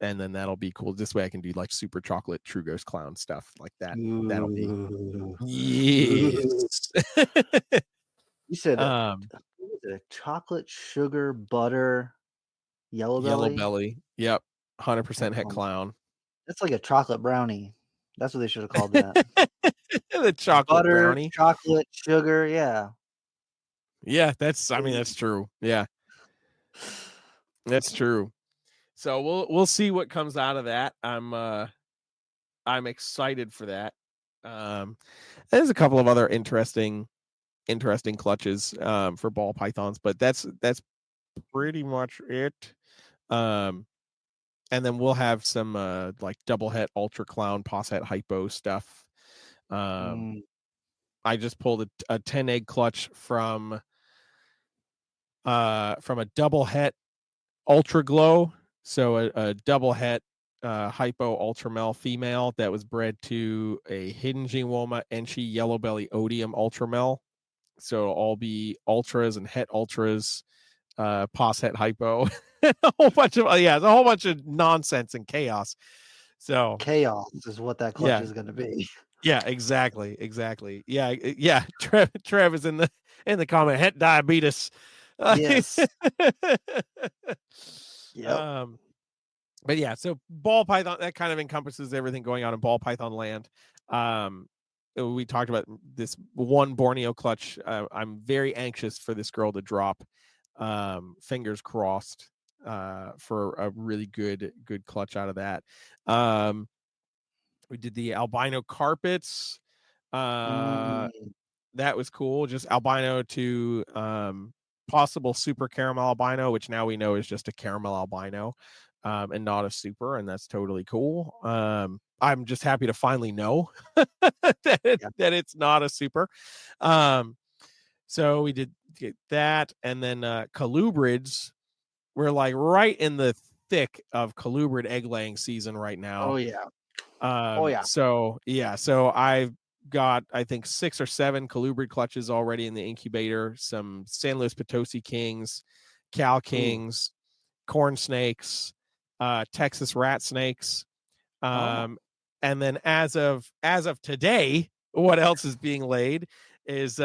then that'll be cool. This way I can do like super chocolate true ghost clown stuff like that. That'll be Ooh. yes. You said um what was it? Chocolate, sugar, butter, yellow Yellow belly. belly. Yep. Heck 100% het clown. clown. That's like a chocolate brownie. That's what they should have called that. The chocolate Butter, brownie. chocolate, sugar. Yeah. Yeah, that's true. Yeah, that's true. So we'll see what comes out of that. I'm excited for that. There's a couple of other interesting clutches for ball pythons, but that's pretty much it. And then we'll have some like double het ultra clown pos het hypo stuff. I just pulled a 10 egg clutch from a double het ultra glow. So a double het hypo ultra male female that was bred to a hidden Jinwoma Enchi yellow belly odium ultra male. So it'll all be ultras and het ultras, pos het hypo, a whole bunch of it's a whole bunch of nonsense and chaos. So Chaos is what that clutch yeah, is going to be. yeah, exactly. Yeah. Trev is in the comment. Het diabetes. Yes. Yep. But yeah, so ball python, that kind of encompasses everything going on in ball python land. We talked about this one Borneo clutch. I'm very anxious for this girl to drop. Fingers crossed for a really good clutch out of that. We did the albino carpets. That was cool. Just albino to possible super caramel albino, which now we know is just a caramel albino. And not a super, and that's totally cool. I'm just happy to finally know that it's not a super. So we did get that, and then colubrids. We're like right in the thick of colubrid egg laying season right now. Oh yeah. So I've got, I think, 6 or 7 colubrid clutches already in the incubator. Some San Luis Potosi kings, Cal kings, corn snakes, Texas rat snakes, and then as of today, what else is being laid is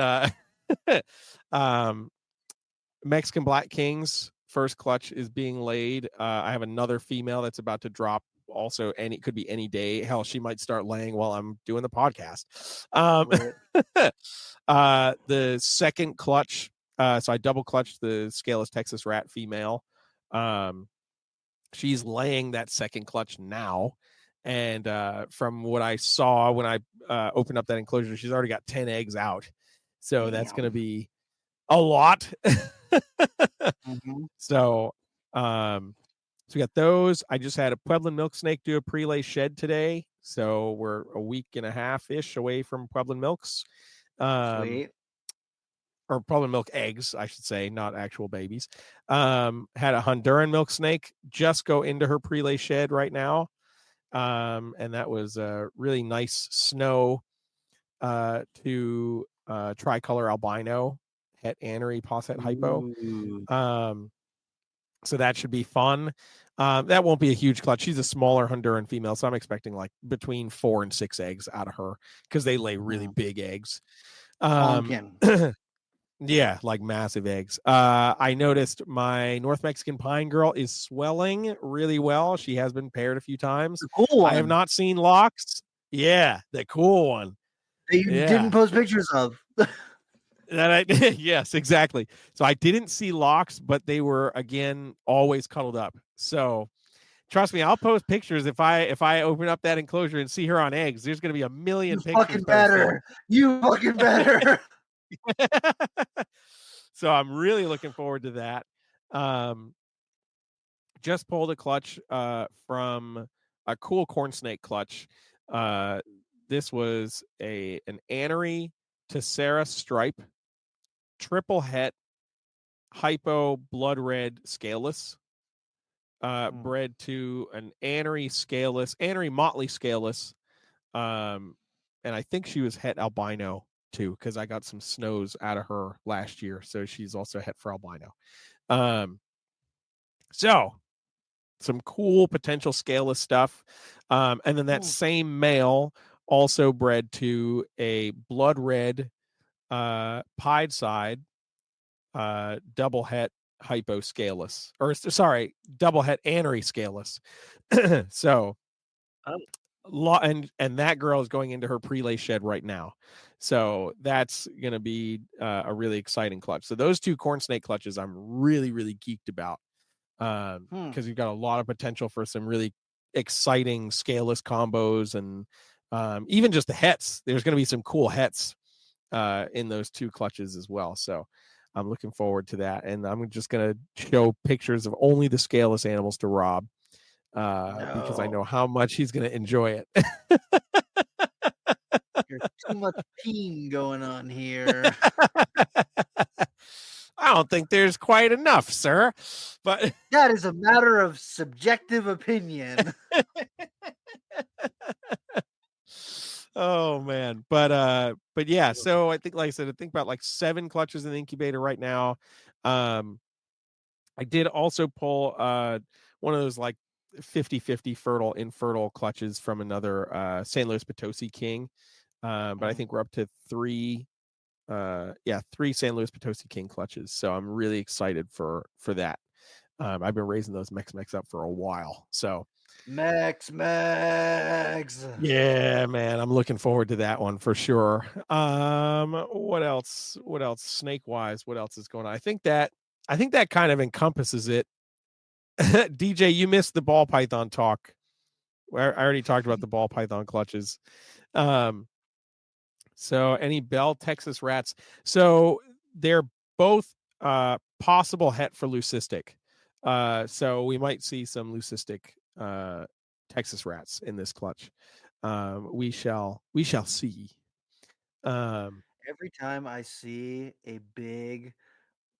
Mexican black kings first clutch is being laid. I have another female that's about to drop. Also, could be any day. Hell, she might start laying while I'm doing the podcast. The second clutch, so I double clutched the scaleless Texas rat female. She's laying that second clutch now. And from what I saw when I opened up that enclosure, she's already got 10 eggs out. So that's going to be a lot. Mm-hmm. So we got those. I just had a Pueblan milk snake do a pre-lay shed today. So we're a week and a half-ish away from Pueblan milks. Sweet. Or Pueblan milk eggs, I should say, not actual babies. Had a Honduran milk snake just go into her pre-lay shed right now. And that was a really nice snow to tricolor albino het anery posset hypo. So that should be fun. That won't be a huge clutch. She's a smaller Honduran female, so I'm expecting like between 4 and 6 eggs out of her because they lay really big eggs. Yeah, like massive eggs. I noticed my North Mexican pine girl is swelling really well. She has been paired a few times. The cool one. I have not seen locks. Yeah, the cool one. That you didn't post pictures of. Yes, exactly. So I didn't see locks, but they were again always cuddled up. So trust me, I'll post pictures if I open up that enclosure and see her on eggs. There's going to be a million pictures. Fucking better. You fucking better. So I'm really looking forward to that. Just pulled a clutch from a cool corn snake clutch. This was an anery Tessera stripe, triple het, hypo blood red scaleless, bred to an anery motley scaleless. And I think she was het albino too, because I got some snows out of her last year. So she's also het for albino. So some cool potential scaleless stuff. And then that same male also bred to a blood red pied side double het hypo scaleless, or sorry, double het anery scaleless. So and that girl is going into her pre-lay shed right now. So that's going to be a really exciting clutch. So those two corn snake clutches I'm really, really geeked about because you've got a lot of potential for some really exciting scaleless combos and even just the hets. There's going to be some cool hets in those two clutches as well. So I'm looking forward to that. And I'm just going to show pictures of only the scaleless animals to Rob because I know how much he's going to enjoy it. There's too much peen going on here. I don't think there's quite enough, sir. But that is a matter of subjective opinion. Oh man. But yeah, so I think, like I said, I think about like 7 clutches in the incubator right now. I did also pull one of those like 50-50 fertile infertile clutches from another St. Louis Potosi King. But I think we're up to 3 St. Louis Potosi King clutches. So I'm really excited for that. I've been raising those Mex up for a while. So Mex. Yeah, man, I'm looking forward to that one for sure. What else? Snake wise, what else is going on? I think that kind of encompasses it. DJ, you missed the ball python talk. I already talked about the ball python clutches. So any Bell Texas rats. So they're both possible het for leucistic. So we might see some leucistic Texas rats in this clutch. We shall see. Every time I see a big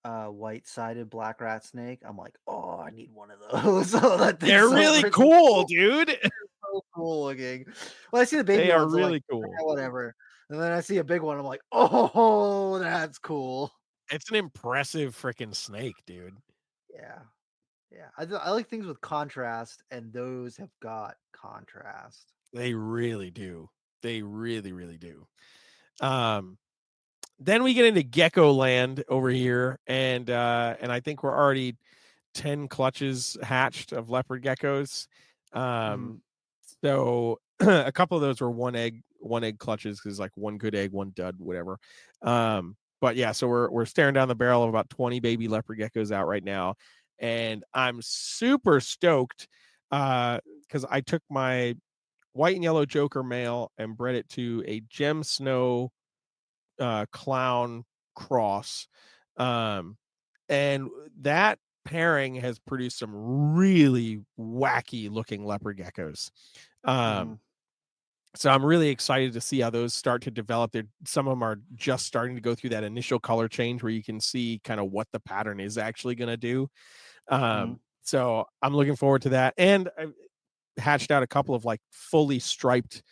white-sided black rat snake, I'm like, oh, I need one of those. They're really cool, dude. They're so cool looking. Well, I see the baby they ones, are really like, cool. Whatever. And then I see a big one, I'm like, oh, that's cool. It's an impressive freaking snake, dude. Yeah. I like things with contrast, and those have got contrast. They really do. They really, really do. Then we get into gecko land over here, and I think we're already 10 clutches hatched of leopard geckos. Mhm. So a couple of those were one egg clutches, because like one good egg, one dud, whatever. But yeah, so we're staring down the barrel of about 20 baby leopard geckos out right now, and I'm super stoked because I took my white and yellow Joker male and bred it to a gem snow clown cross, and that pairing has produced some really wacky looking leopard geckos. Mhm. So I'm really excited to see how those start to develop. Some of them are just starting to go through that initial color change where you can see kind of what the pattern is actually going to do. Mhm. So I'm looking forward to that. And I hatched out a couple of like fully striped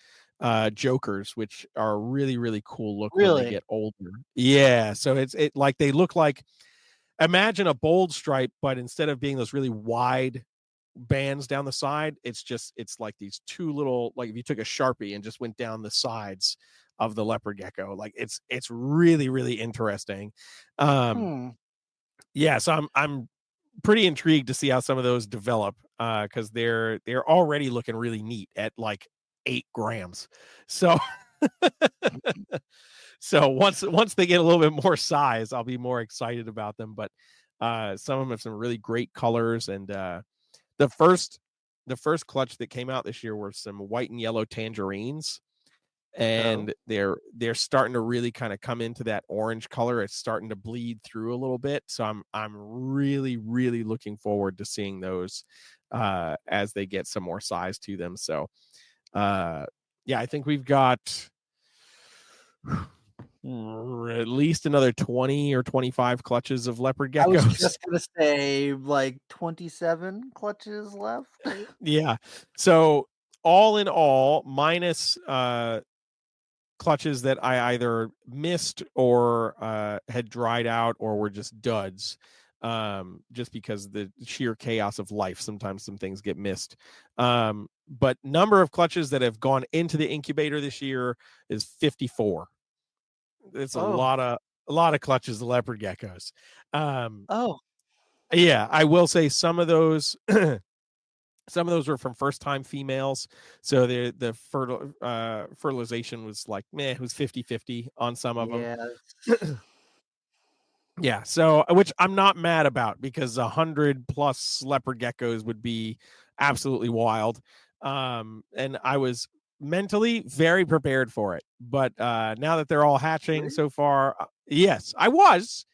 jokers, which are a really, really cool look when they Really? get older. Yeah. So it like they look like, imagine a bold stripe, but instead of being those really wide bands down the side, it's like these two little, like if you took a Sharpie and just went down the sides of the leopard gecko. Like it's really, really interesting. um Hmm. yeah, so I'm pretty intrigued to see how some of those develop, because they're already looking really neat at like 8 grams. So so once they get a little bit more size, I'll be more excited about them. But some of them have some really great colors, and the first the first clutch that came out this year were some white and yellow tangerines, Oh. and they're starting to really kind of come into that orange color. It's starting to bleed through a little bit, so I'm really, really looking forward to seeing those as they get some more size to them. So yeah, I think we've got at least another 20 or 25 clutches of leopard I was geckos. just gonna say like 27 clutches left. Yeah. So all in all, minus clutches that I either missed or had dried out or were just duds. Just because the sheer chaos of life, sometimes some things get missed. But number of clutches that have gone into the incubator this year is 54. It's Oh. a lot of clutches of leopard geckos. Oh. Yeah, I will say some of those some of those were from first time females, so the fertilization was like meh, it was 50-50 on some of them. Yeah. Yeah, so which I'm not mad about, because 100 plus leopard geckos would be absolutely wild. And I was mentally very prepared for it. But now that they're all hatching Really? so far, yes, I was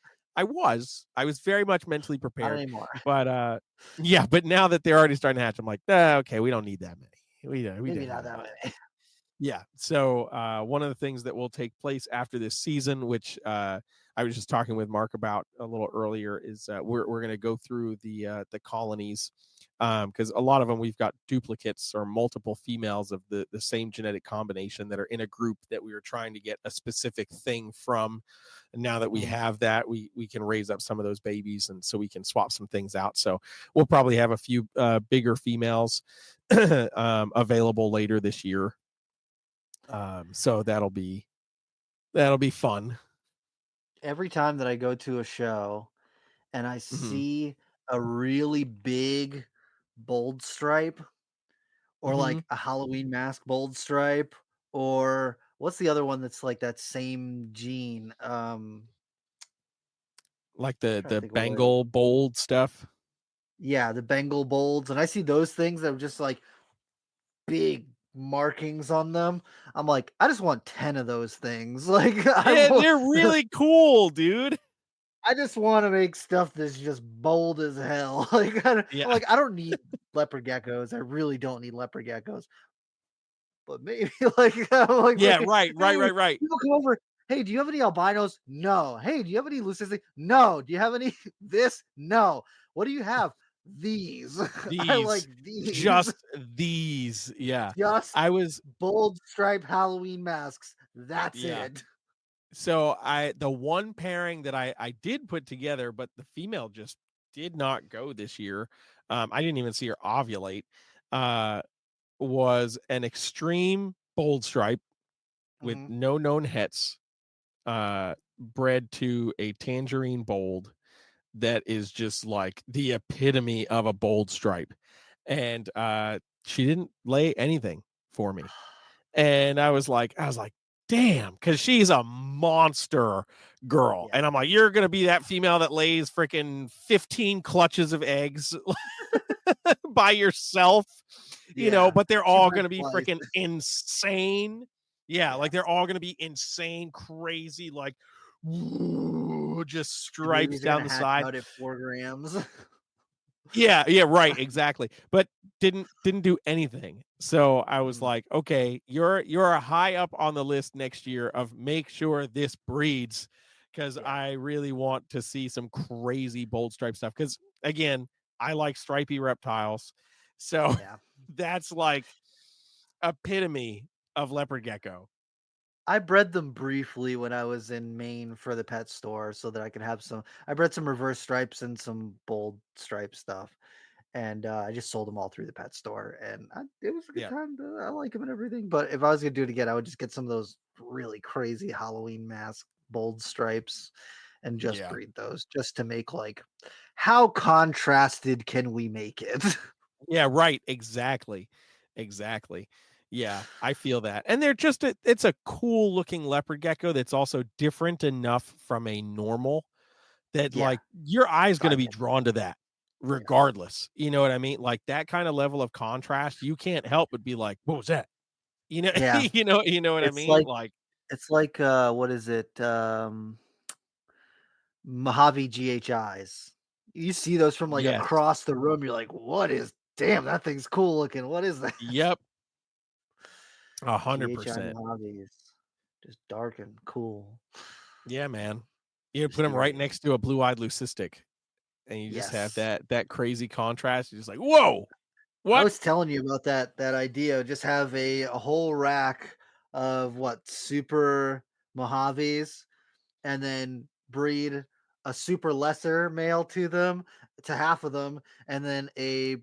very much mentally Not prepared. anymore. But yeah, but now that they're already starting to hatch, I'm like, okay, we don't need that many. We Maybe don't not need that that. many. Yeah. So one of the things that will take place after this season, which I was just talking with Mark about a little earlier, is we're going to go through the colonies, because a lot of them we've got duplicates or multiple females of the same genetic combination that are in a group that we were trying to get a specific thing from. And now that we Mhm. have that, we can raise up some of those babies, and so we can swap some things out. So we'll probably have a few bigger females available later this year. So that'll be fun. Every time that I go to a show and I Hmm. see a really big bold stripe or Hmm. like a Halloween mask bold stripe or what's the other one that's like that same gene? Like Trying to the think what it is. Bengal bold stuff. Yeah, the Bengal bolds, and I see those things that are just like big markings on them. I'm like, I just want 10 of those things. Like Yeah, they're really cool, dude. I just want to make stuff that's just bold as hell. Like Yeah. I'm like, I don't need leopard geckos. I really don't need leopard geckos. But maybe like I'm like, Yeah. hey, Right. Right. Right. Right. people come over. Hey, do you have any albinos? No. Hey, do you have any lucidity? No. Do you have any this? No. What do you have? These. I like These, these. just these. Yeah. Just I was. bold stripe Halloween masks. That's Yeah. it. So the one pairing that I did put together, but the female just did not go this year. I didn't even see her ovulate. Uh, was an extreme bold stripe with Mhm. no known hets, bred to a tangerine bold that is just like the epitome of a bold stripe. And she didn't lay anything for me. And I was like, damn, because she's a monster girl. Yeah. And I'm like, you're gonna be that female that lays freaking 15 clutches of eggs by yourself, Yeah. but they're She all might gonna be fly. freaking insane. Yeah, like Yeah. they're all gonna be insane, crazy, like just The stripes babies are down gonna the hatch side. out at 4 grams. Yeah, right, exactly. But didn't do anything. So I was Mm, like, okay, you're a high up on the list next year of make sure this breeds, because yeah. I really want to see some crazy bold stripe stuff. Because again, I like stripy reptiles. So Yeah. that's like epitome of leopard gecko. I bred them briefly when I was in Maine for the pet store so that I could have some. I bred some reverse stripes and some bold stripe stuff. And I just sold them all through the pet store. And it was a good Yeah. time. I like them and everything. But if I was going to do it again, I would just get some of those really crazy Halloween mask bold stripes and just Yeah. breed those just to make like, how contrasted can we make it? Yeah, right. Exactly. Exactly. Yeah, I feel that. And they're just it's a cool looking leopard gecko that's also different enough from a normal that Yeah. like your eye's going I to be get that. drawn to that Yeah. regardless. You know what I mean? Like that kind of level of contrast, you can't help but be like, "What was that?" You know, Yeah. you know what I It's mean? like, Like, what is it? Mojave GHIs. You see those from like yes. across the room. You're like, what is, damn, that thing's cool looking. What is that? Yep. GHI 100%. Mojaves. Just dark and cool. Yeah, man. You put them right Mysterious. next to a blue-eyed leucistic and you just have Yes. that crazy contrast. You're just like, "Whoa. I What?" was telling you about that idea. Just have a whole rack of what, super Mojaves, and then breed a super lesser male to them, to half of them, and then a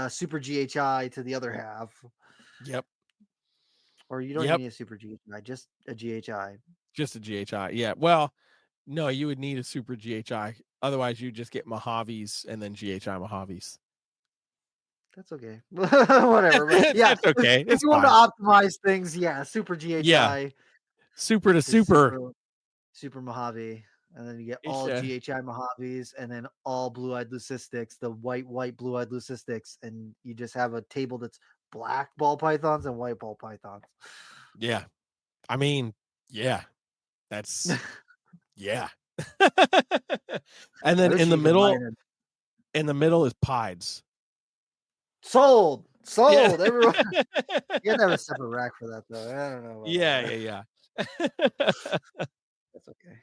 super GHI to the other half. Yep. Or you don't even Yep. need a super GHI, just a GHI. Just a GHI. Yeah. Well, no, you would need a super GHI. Otherwise, you just get Mojaves and then GHI Mojaves. That's okay. Whatever. But yeah, That's okay. if It's you want to fine. optimize things, yeah, super Yeah. GHI Super to is super. super Mojave. And then you get It's all GHI Mojaves and then all blue-eyed leucistics, the white blue-eyed leucistics, and you just have a table that's black ball pythons and white ball pythons. yeah. I mean, yeah. That's yeah. And I then wish you could combine it. in the middle is pieds. Sold. Yeah. Sold. Everyone. You have to have a separate rack for that though. I don't know about all Yeah, that. yeah, yeah. That's okay.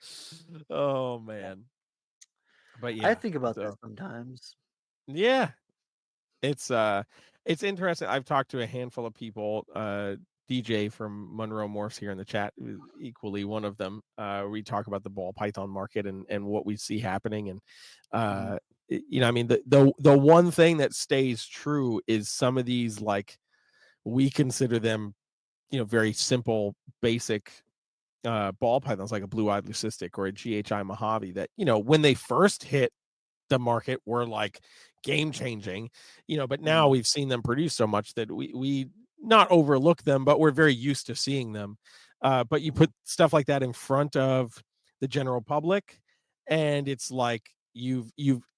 Oh Yeah. man. But I yeah. think about that So sometimes. yeah. It's interesting. I've talked to a handful of people. DJ from Monroe Morphs here in the chat, equally one of them. We talk about the ball python market and what we see happening. And Mhm. I mean, the one thing that stays true is some of these, like, we consider them, very simple, basic ball pythons, like a blue-eyed leucistic or a GHI Mojave, that, when they first hit the market were like game changing, but now Mhm. we've seen them produce so much that we not overlook them, but we're very used to seeing them. But you Mhm. put stuff like that in front of the general public, and it's like you've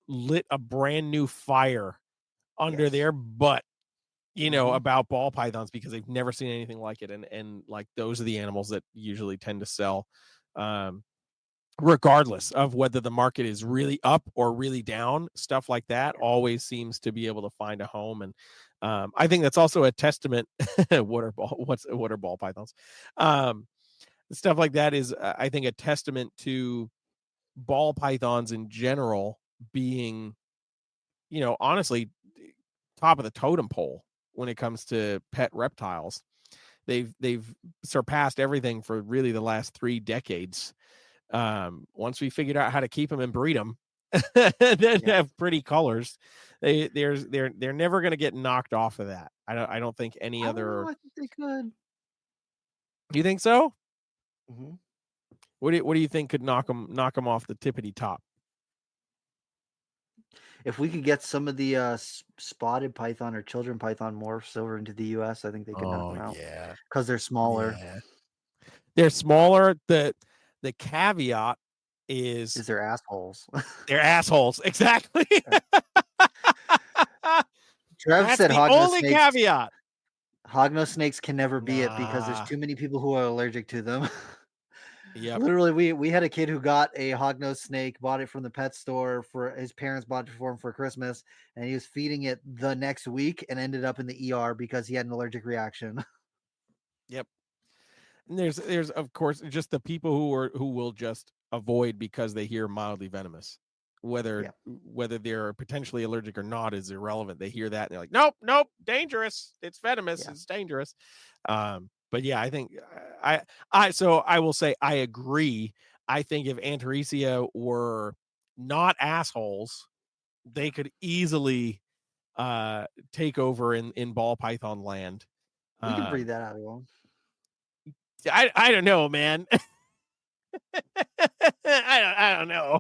lit a brand new fire under Yes. their butt, Mhm. about ball pythons, because they've never seen anything like it. And like, those are the animals that usually tend to sell. Um, Regardless of whether the market is really up or really down, stuff like that always seems to be able to find a home. And I think that's also a testament. What are ball pythons? Um, Stuff like that is, I think, a testament to ball pythons in general being, honestly, top of the totem pole when it comes to pet reptiles. They've surpassed everything for really the last 3 decades. Once we figured out how to keep them and breed them, then Yeah. have pretty colors, they're never going to get knocked off of that. I don't think any I don't know. other. I think they could. You think so? Mhm. What do you think could knock them off the tippity top? if we could get some of the spotted python or children python morphs over into the US, I think they could knock Oh them out yeah, because they're smaller. yeah. They're smaller. The caveat is Is their assholes. they're assholes. Exactly. Trev That's said the only caveat. hognose snakes can never be it because there's Nah. too many people who are allergic to them. Yep. Literally, we had a kid who got a hognose snake, bought it from the pet store for his parents bought it for him for Christmas, and he was feeding it the next week and ended up in the ER because he had an allergic reaction. Yep. And there's of course just the people who will just avoid because they hear mildly venomous. Whether Yeah. whether they're potentially allergic or not is irrelevant. They hear that and they're like, nope, nope, dangerous. It's venomous. Yeah. It's dangerous. But yeah, I think I will say I agree. I think if Antaresia were not assholes, they could easily take over in ball python land. We can breed that out of them. I don't know, man. I don't know.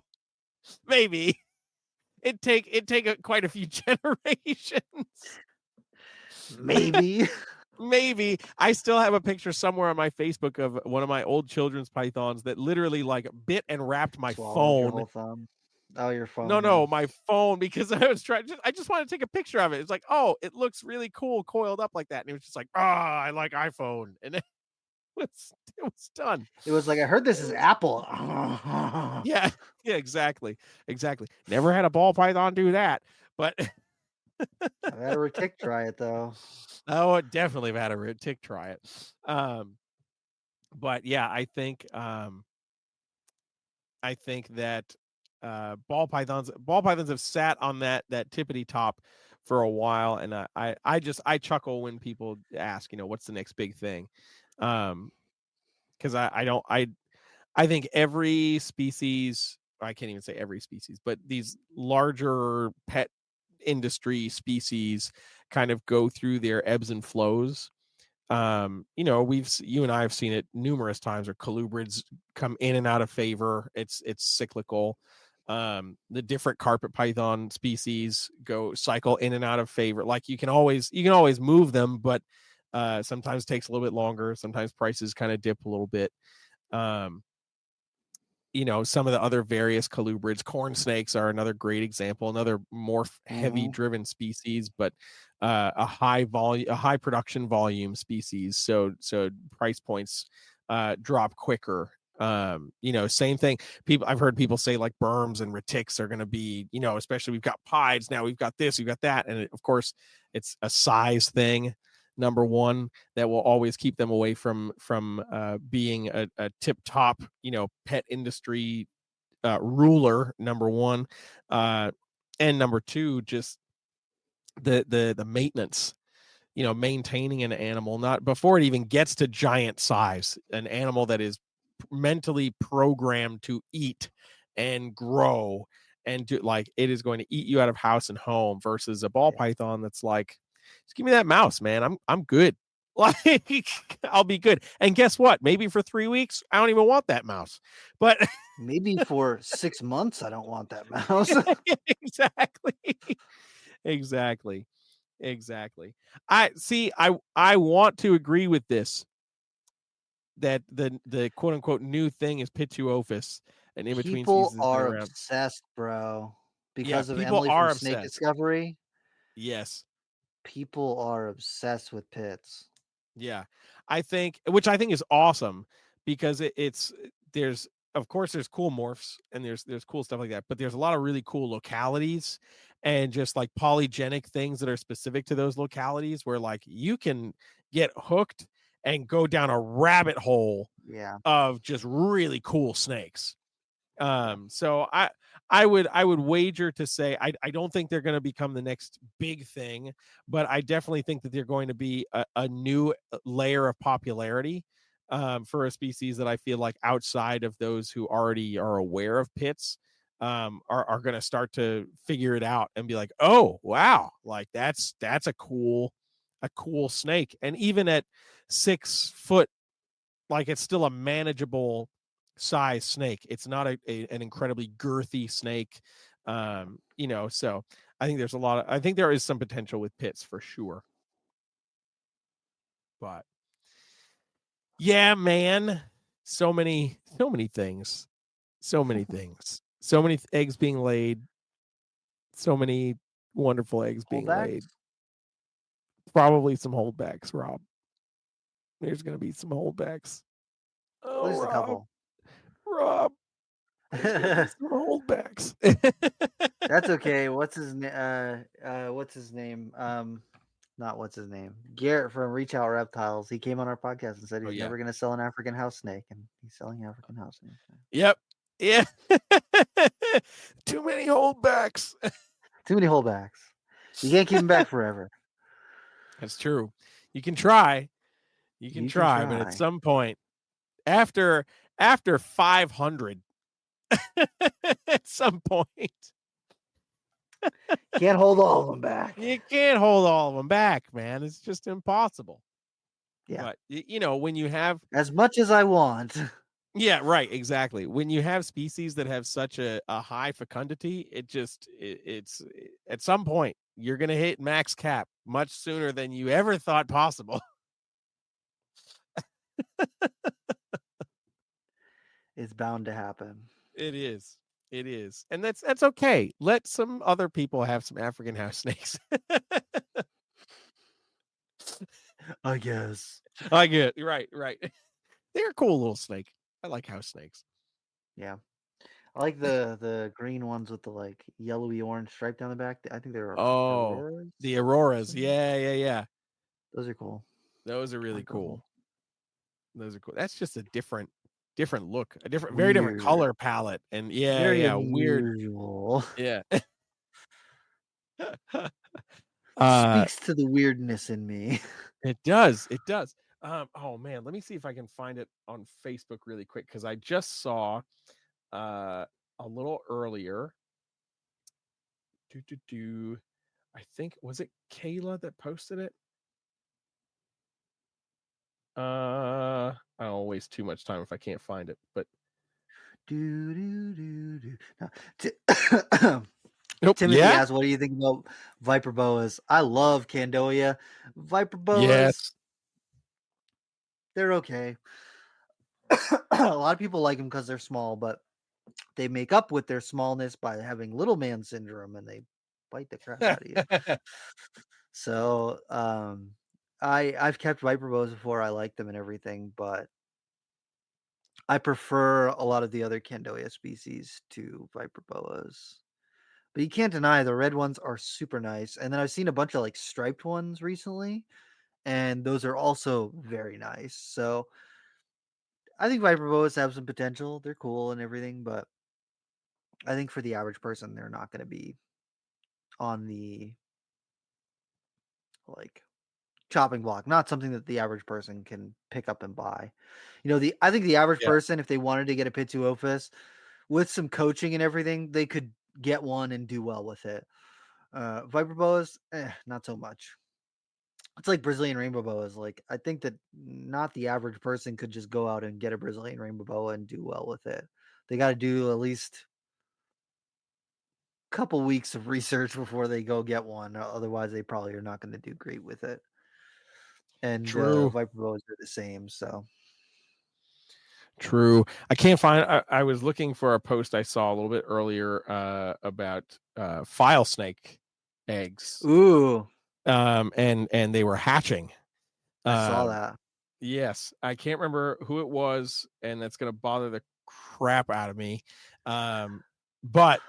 Maybe it'd take quite a few generations. Maybe. Maybe. I still have a picture somewhere on my Facebook of one of my old children's pythons that literally like bit and wrapped my Swallowed your phone. whole thumb. Oh, your phone. No, my phone, because I was trying. I just wanted to take a picture of it. It's like, oh, it looks really cool, coiled up like that, and it was just like, oh, I like iPhone, and it was done. It was like, I heard this is Apple. Yeah, yeah, exactly. Never had a ball python do that, but I've had a retic try it though. oh, definitely have had a retic try it. But yeah, I think that ball pythons have sat on that tippity top for a while, and I chuckle when people ask, what's the next big thing, because I think every species, I can't even say every species, but these larger pet industry species kind of go through their ebbs and flows. You and I have seen it numerous times where colubrids come in and out of favor. It's cyclical. The different carpet python species cycle in and out of favor. Like you can always move them, but sometimes it takes a little bit longer. Sometimes prices kind of dip a little bit. Some of the other various colubrids, corn snakes are another great example, another morph heavy driven species, but a high production volume species. So price points drop quicker. Same thing. I've heard people say like berms and retics are going to be, especially we've got pieds now, we've got this, we've got that, and of course it's a size thing. Number one, that will always keep them away from being a tip top, pet industry ruler. Number one, and number two, just the maintenance. Maintaining an animal, not before it even gets to giant size, an animal that is mentally programmed to eat and grow and do, like, it is going to eat you out of house and home, versus a ball python that's like, just give me that mouse, man. I'm good. Like, I'll be good. And guess what? Maybe for 3 weeks, I don't even want that mouse. But maybe for 6 months, I don't want that mouse. Exactly. I want to agree with this, that the quote unquote new thing is Pituophis, an in between species People has been are around. obsessed, bro, Yeah, because of people Emily are from Snake obsessed. Discovery. Yes. People are obsessed with pits. Yeah. Which I think is awesome, because there's, of course, there's cool morphs and there's cool stuff like that, but there's a lot of really cool localities and just like polygenic things that are specific to those localities, where like you can get hooked and go down a rabbit hole Yeah. of just really cool snakes. So I would wager to say I don't think they're going to become the next big thing, but I definitely think that they're going to be a new layer of popularity for a species that I feel like, outside of those who already are aware of pits, are going to start to figure it out and be like, oh wow, like that's a cool snake. And even at 6 foot, like, it's still a manageable size snake. It's not an incredibly girthy snake. So I think I think there is some potential with pits for sure. But yeah, man, so many things, so many things, so many eggs being laid, so many wonderful eggs being Holdbacks? laid. Probably some holdbacks, Rob. There's going to be some holdbacks. At least a couple. Rob, there's going to be some holdbacks. That's okay. What's his name? Not what's his name. Garrett from Reptile Reptiles. He came on our podcast and said he's never going to sell an African house snake, and he's selling African house snake. Yep. Yeah. Too many holdbacks. Too many holdbacks. You can't keep them back forever. That's true. You can try. You can try, but at some point, after 500, at some point, can't hold all of them back. You can't hold all of them back, man. It's just impossible. Yeah. But when you have as much as I want. Yeah, right. Exactly. When you have species that have such a high fecundity, it's at some point you're going to hit max cap much sooner than you ever thought possible. It's bound to happen. It is. It is. And that's okay. Let some other people have some African house snakes. I guess. I get right. They're a cool little snake. I like house snakes. Yeah. I like the green ones with the like yellowy orange stripe down the back. I think they're auroras. The auroras. Yeah. Those are cool. Those are really cool. Those are cool. That's just a different look, a very different color palette, and very unusual. Weird. Yeah. Speaks to the weirdness in me. It does. Oh man, let me see if I can find it on Facebook really quick because I just saw a little earlier. I think was it Kayla that posted it? I don't waste too much time if I can't find it, but Timothy asks, what do you think about viper boas? I love Candoia. Viper boas, yes, they're okay. A lot of people like them because they're small, but they make up with their smallness by having little man syndrome, and they bite the crap out of you. So I've kept viper boas before. I like them and everything, but I prefer a lot of the other Candoia species to viper boas. But you can't deny the red ones are super nice. And then I've seen a bunch of like striped ones recently, and those are also very nice. So I think viper boas have some potential. They're cool and everything, but I think for the average person, they're not going to be on the like chopping block. Not something that the average person can pick up and buy. I think the average person, if they wanted to get a Pituophis with some coaching and everything, they could get one and do well with it. Viper boas, not so much. It's like Brazilian rainbow boas. Like I think that not the average person could just go out and get a Brazilian rainbow boa and do well with it. They got to do at least a couple weeks of research before they go get one. Otherwise, they probably are not going to do great with it. And viper boas are the same. So true. I can't find. I was looking for a post I saw a little bit earlier about file snake eggs. Ooh. And they were hatching. I saw that. Yes, I can't remember who it was, and that's going to bother the crap out of me. But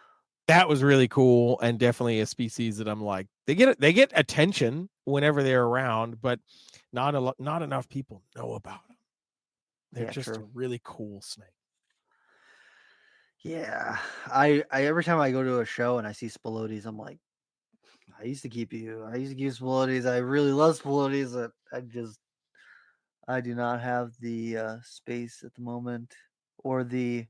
that was really cool, and definitely a species that I'm like, they get attention whenever they're around, but not enough people know about them. They're just a really cool snake. Yeah, I every time I go to a show and I see Spilotes, I'm like, I used to keep Spilotes. I really love Spilotes. But I do not have the space at the moment or the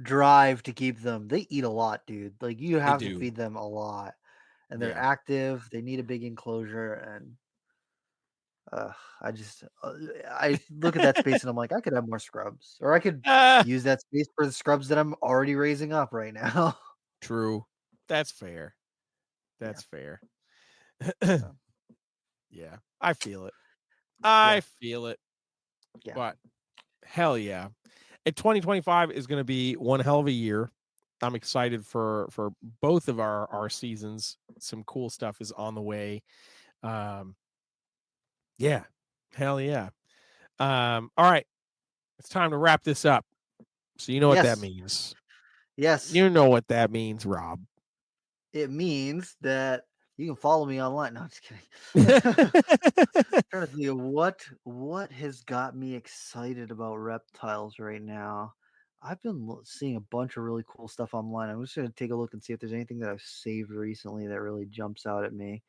drive to keep them. They eat a lot, dude. Like you have to feed them a lot, and they're active. They need a big enclosure, and I look at that space and I'm like, I could have more scrubs, or I could Ah, use that space for the scrubs that I'm already raising up right now. true. That's fair. Yeah. That's fair. So, Yeah, I feel it. yeah. I feel it. Yeah. But hell yeah. And 2025 is going to be one hell of a year. I'm excited for both of our seasons. Some cool stuff is on the way. Um yeah. Hell yeah. All right. It's time to wrap this up. So you know what that Yes. means. Yes. You know what that means, Rob. It means that you can follow me online. No, I'm just kidding. Trying to think of what has got me excited about reptiles right now. I've been seeing a bunch of really cool stuff online. I'm just going to take a look and see if there's anything that I've saved recently that really jumps out at me.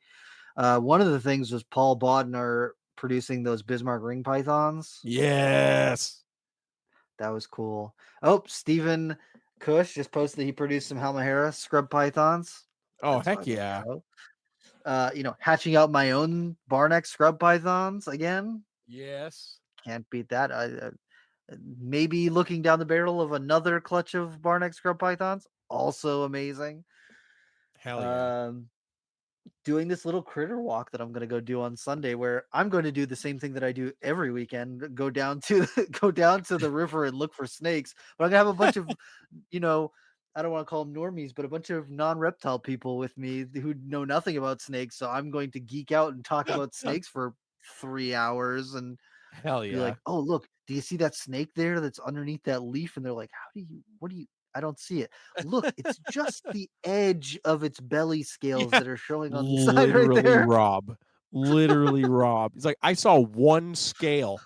One of the things was Paul Bodnar producing those Bismarck ring pythons. Yes. That was cool. Oh, Stephen Cush just posted he produced some Halmahera scrub pythons. Oh, That's heck fun. yeah. Hatching out my own Barneck scrub pythons again. Yes. Can't beat that. Maybe looking down the barrel of another clutch of Barneck scrub pythons. Also amazing. Hell yeah. Um, Doing this little critter walk that I'm going to go do on Sunday, where I'm going to do the same thing that I do every weekend: go down to the river and look for snakes. But I'm gonna have a bunch of, you know, I don't want to call them normies, but a bunch of non-reptile people with me who know nothing about snakes. So I'm going to geek out and talk about snakes for 3 hours and Hell be like, yeah. "Oh, look, do you see that snake there that's underneath that leaf?" And they're like, what do you, I don't see it. Look, it's just the edge of its belly scales Yeah. that are showing on the side right Literally there. Rob. Literally Rob. He's like, I saw one scale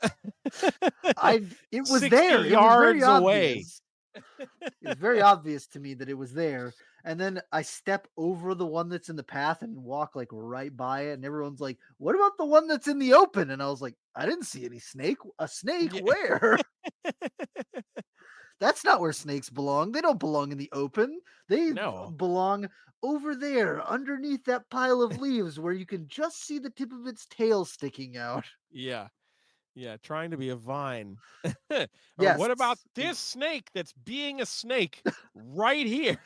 It was 60 there. It was very yards away. obvious. It was very obvious to me that it was there. And then I step over the one that's in the path and walk like right by it. And everyone's like, "What about the one that's in the open?" And I was like, "I didn't see any snake. A snake? Yeah. Where?" That's not where snakes belong. They don't belong in the open. They No. belong over there underneath that pile of leaves where you can just see the tip of its tail sticking out. Yeah. Yeah. Trying to be a vine. Or Yes. what about this snake that's being a snake right here?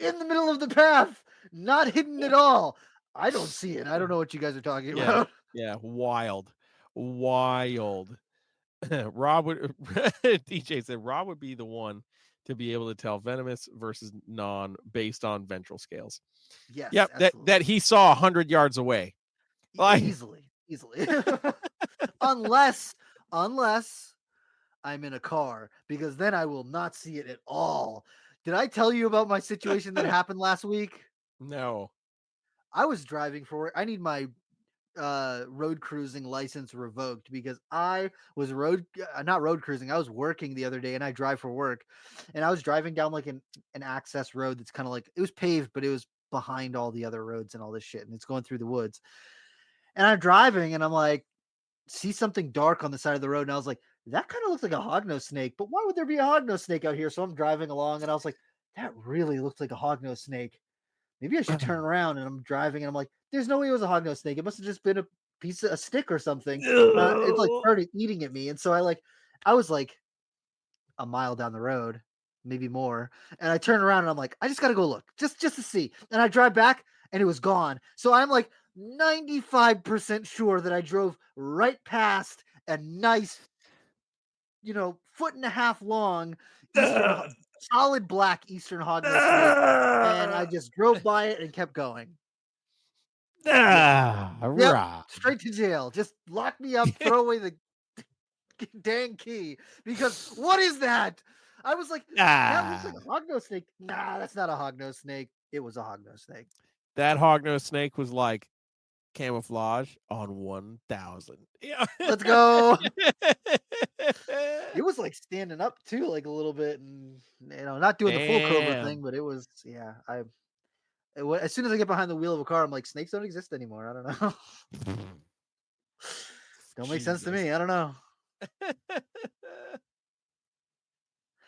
In the middle of the path, not hidden at all. I don't see it. I don't know what you guys are talking Yeah. about. Yeah. Wild. Wild. Rob would DJ said Rob would be the one to be able to tell venomous versus non based on ventral scales. Yes, Yep, that absolutely. he saw 100 yards away. Like Easily. unless unless I'm in a car, because then I will not see it at all. Did I tell you about my situation that happened last week? no. I was driving for work. I need my road cruising license revoked because I was not road cruising. I was working the other day and I drive for work, and I was driving down like an access road that's kind of like, it was paved, but it was behind all the other roads and all this shit, and it's going through the woods. And I'm driving and I'm like, see something dark on the side of the road, and I was like, that kind of looks like a hognose snake, but why would there be a hognose snake out here? So I'm driving along and I was like, that really looks like a hognose snake. Maybe I should turn around. And I'm driving and I'm like, there's no way it was a hognose snake. It must have just been a stick or something. It like started eating at me. And so I was like a mile down the road, maybe more. And I turn around and I'm like, I just got to go look just to see. And I drive back and it was gone. So I'm like 95% sure that I drove right past a nice, foot and a half long solid black Eastern hognose snake. And I just drove by it and kept going. Yeah. Yep. Rob. Straight to jail. Just lock me up, throw away the dang key. Because what is that? I was like, that looks like a hognose snake. Nah, that's not a hognose snake. It was a hognose snake. That hognose snake was like camouflage on 1,000. Yeah. Let's go. It was like standing up too, like a little bit, and not doing the full cobra thing, Damn. but it was, yeah. As soon as I get behind the wheel of a car, I'm like, snakes don't exist anymore. I don't know. Don't make sense to Jesus. me. I don't know.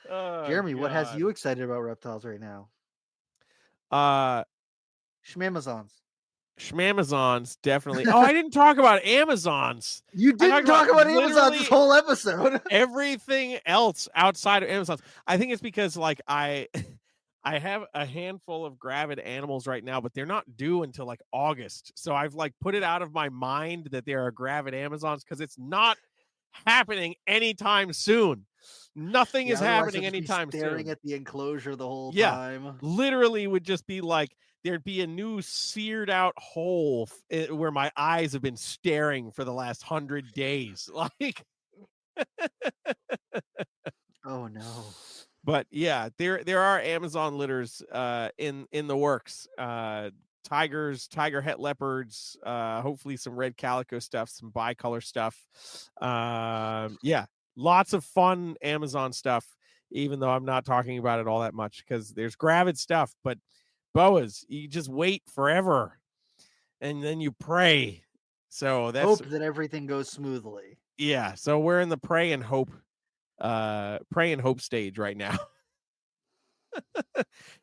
Oh Jeremy, what has God. you excited about reptiles right now? Uh Schmamazons. Schmamazons definitely. Oh, I didn't talk about Amazons. You I didn't talked talk about Amazon this literally whole episode. everything else outside of Amazons. I think it's because like I I have a handful of gravid animals right now, but they're not due until like August. So I've like put it out of my mind that there are gravid Amazons because it's not happening anytime soon. Nothing is Yeah, otherwise you'll happening just be anytime staring soon. at the enclosure the whole Yeah, time. literally would just be like there'd be a new seared out hole where my eyes have been staring for the last 100 days. Like, Oh no. but yeah, there are Amazon litters in the works. Tigers, tiger het leopards, hopefully some red calico stuff, some bicolor stuff. Yeah, lots of fun Amazon stuff, even though I'm not talking about it all that much because there's gravid stuff, but boas, you just wait forever and then you pray. So that's Hope that everything goes smoothly. yeah. So we're in the pray and hope stage right now.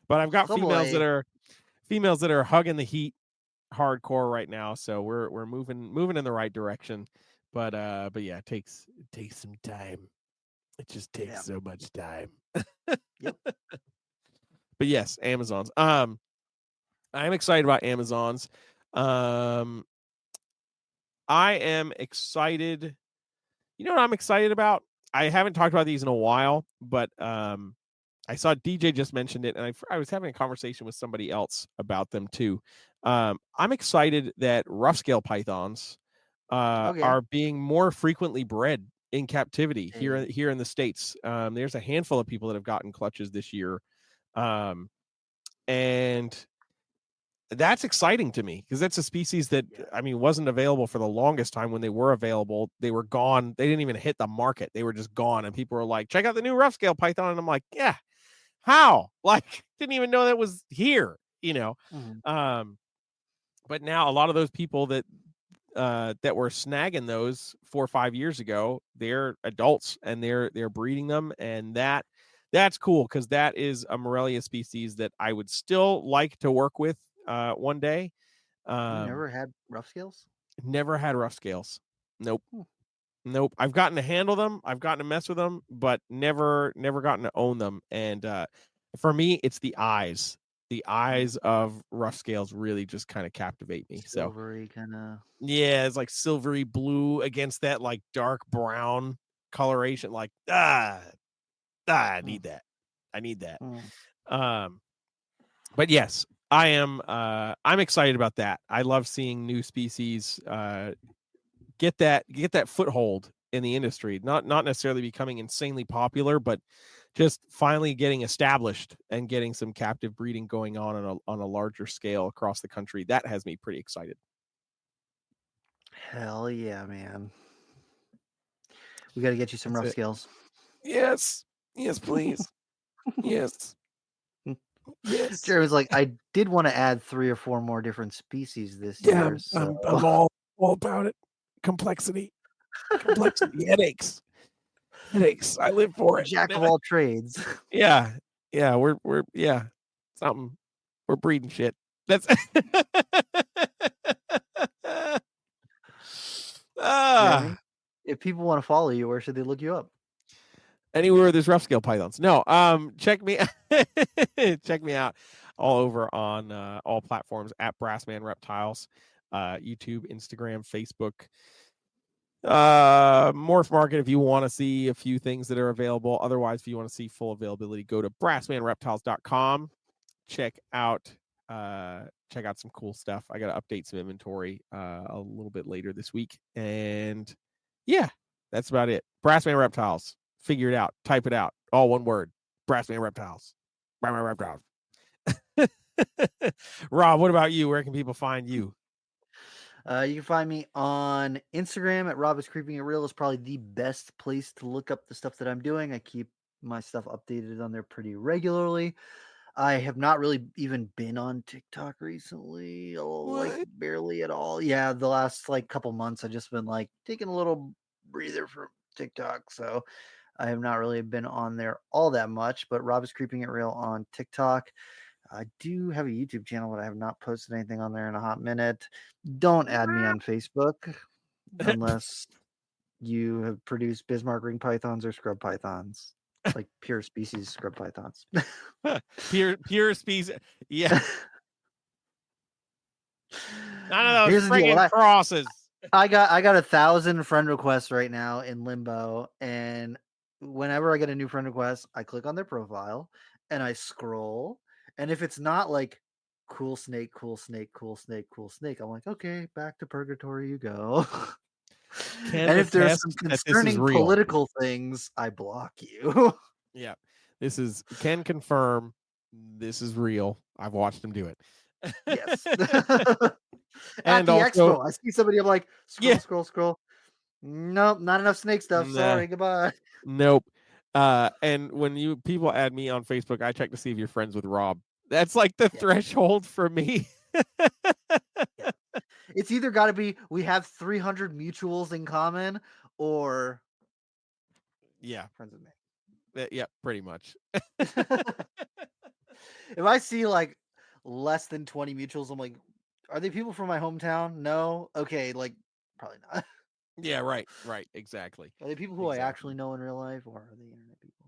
But I've got Oh boy. females that are hugging the heat hardcore right now, so we're moving in the right direction. But yeah, it takes some time. It just Yeah. takes so much time. Yep. But yes, Amazons. I'm excited about Amazons. Um I am excited. You know what I'm excited about? I haven't talked about these in a while, but I saw DJ just mentioned it, and I was having a conversation with somebody else about them too. I'm excited that rough scale pythons Okay. are being more frequently bred in captivity Hey. here in the States. There's a handful of people that have gotten clutches this year, um, and that's exciting to me because that's a species that Yeah. I mean wasn't available for the longest time. When they were available, they were gone. They didn't even hit the market. They were just gone, and people were like, "Check out the new rough scale python," and I'm like, "Yeah, how? Like, didn't even know that was here." Mhm. Um, but now a lot of those people that were snagging those 4 or 5 years ago, they're adults and they're breeding them, and that's cool because that is a Morelia species that I would still like to work with one day. You Um, never had rough scales? Never had rough scales. Nope. Hmm. Nope. I've gotten to handle them. I've gotten to mess with them, but never gotten to own them. And for me, it's the eyes. The Mm. eyes of rough scales really just kind of captivate me. So Silvery kind of. yeah, it's like silvery blue against that like dark brown coloration. Like I need that. I need that. Um, but yes, I am. I'm excited about that. I love seeing new species get that foothold in the industry. Not necessarily becoming insanely popular, but just finally getting established and getting some captive breeding going on a larger scale across the country. That has me pretty excited. Hell yeah, man. We got to get you some That's rough it. scales. Yes. Yes, please. Yes. Yes. Jerry was like, I did want to add 3 or 4 more different species this Yeah, year. So I'm all about it. Complexity. Headaches. I live for it. jack of all trades. Yeah. Yeah, we're yeah. Something. We're breeding shit. That's Jeremy, ah, if people want to follow you, where should they look you up? anywhere there's rough scale pythons. No, check me check me out all over on all platforms at Brassman Reptiles, YouTube, Instagram, Facebook. Morph Market if you want to see a few things that are available. Otherwise, if you want to see full availability, go to brassmanreptiles.com. Check out some cool stuff. I got to update some inventory a little bit later this week, and yeah, that's about it. Brassman Reptiles. Figure it out. Type it out. All one word. Brassman Reptiles. Brassman Reptiles. Rob, what about you? Where can people find you? You can find me on Instagram at Rob is Creeping It Real. Is probably the best place to look up the stuff that I'm doing. I keep my stuff updated on there pretty regularly. I have not really even been on TikTok recently, like What? barely at all. Yeah, the last like couple months, I've just been like taking a little breather from TikTok. So I have not really been on there all that much. But Rob is Creeping It Real on TikTok. I do have a YouTube channel, but I have not posted anything on there in a hot minute. Don't add me on Facebook unless you have produced Bismarck ring pythons or scrub pythons, like pure species scrub pythons. pure species. Yeah. None of those Here's the deal. friggin' crosses. I got 1,000 friend requests right now in limbo, and whenever I get a new friend request, I click on their profile and I scroll, and if it's not like cool snake, cool snake, cool snake, cool snake, I'm like, okay, back to purgatory you go. And if there's some that this is concerning real. political things, I block you. Yeah, can confirm this is real. I've watched him do it. Yes. And At the also, expo, I see somebody, I'm like, scroll. Nope, not enough snake stuff. Nah. Sorry, goodbye. Nope. And when people add me on Facebook, I check to see if you're friends with Rob. That's like the threshold for me. Yeah. It's either got to be we have 300 mutuals in common, or friends with me. Yeah, pretty much. If I see like less than 20 mutuals, I'm like, are they people from my hometown? No. Okay, like probably not. Yeah, right, exactly. Are they people who I actually know in real life, or are they internet people?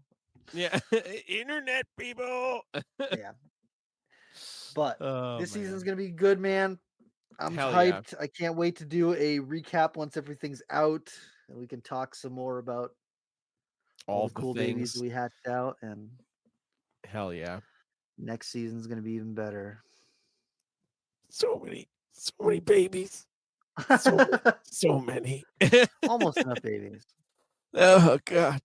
Yeah, internet people. Yeah. But this man. season's gonna be good, man. I'm Hell hyped. I can't wait to do a recap once everything's out, and we can talk some more about all the cool babies we hatched out. And hell yeah, next season's gonna be even better. So many babies. So many. Almost enough babies. Oh god.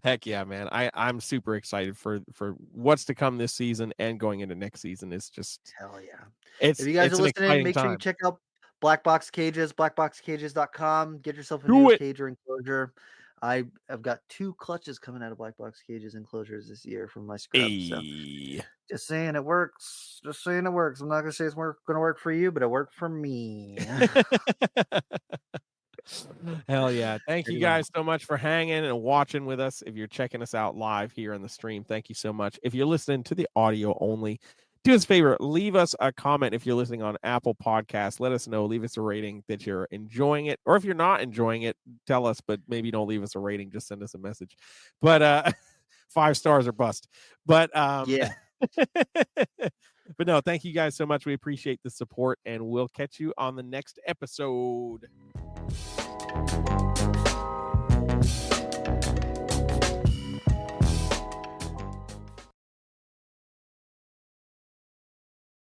Heck yeah, man. I'm super excited for what's to come this season and going into next season. It's just hell yeah. If you guys are listening, make sure you check out Black Box Cages, blackboxcages.com. Get yourself a new cage or enclosure. I've got 2 clutches coming out of Black Box Cages enclosures this year from my scrub. So just saying it works. I'm not gonna say it's gonna work for you, but it worked for me. Hell yeah. Thank you guys so much for hanging and watching with us. If you're checking us out live here on the stream, thank you so much. If you're listening to the audio only, do us a favor, leave us a comment. If you're listening on Apple Podcasts, let us know, leave us a rating that you're enjoying it. Or if you're not enjoying it, tell us, but maybe don't leave us a rating, just send us a message. But 5 stars or bust. But yeah. But no, thank you guys so much. We appreciate the support, and we'll catch you on the next episode.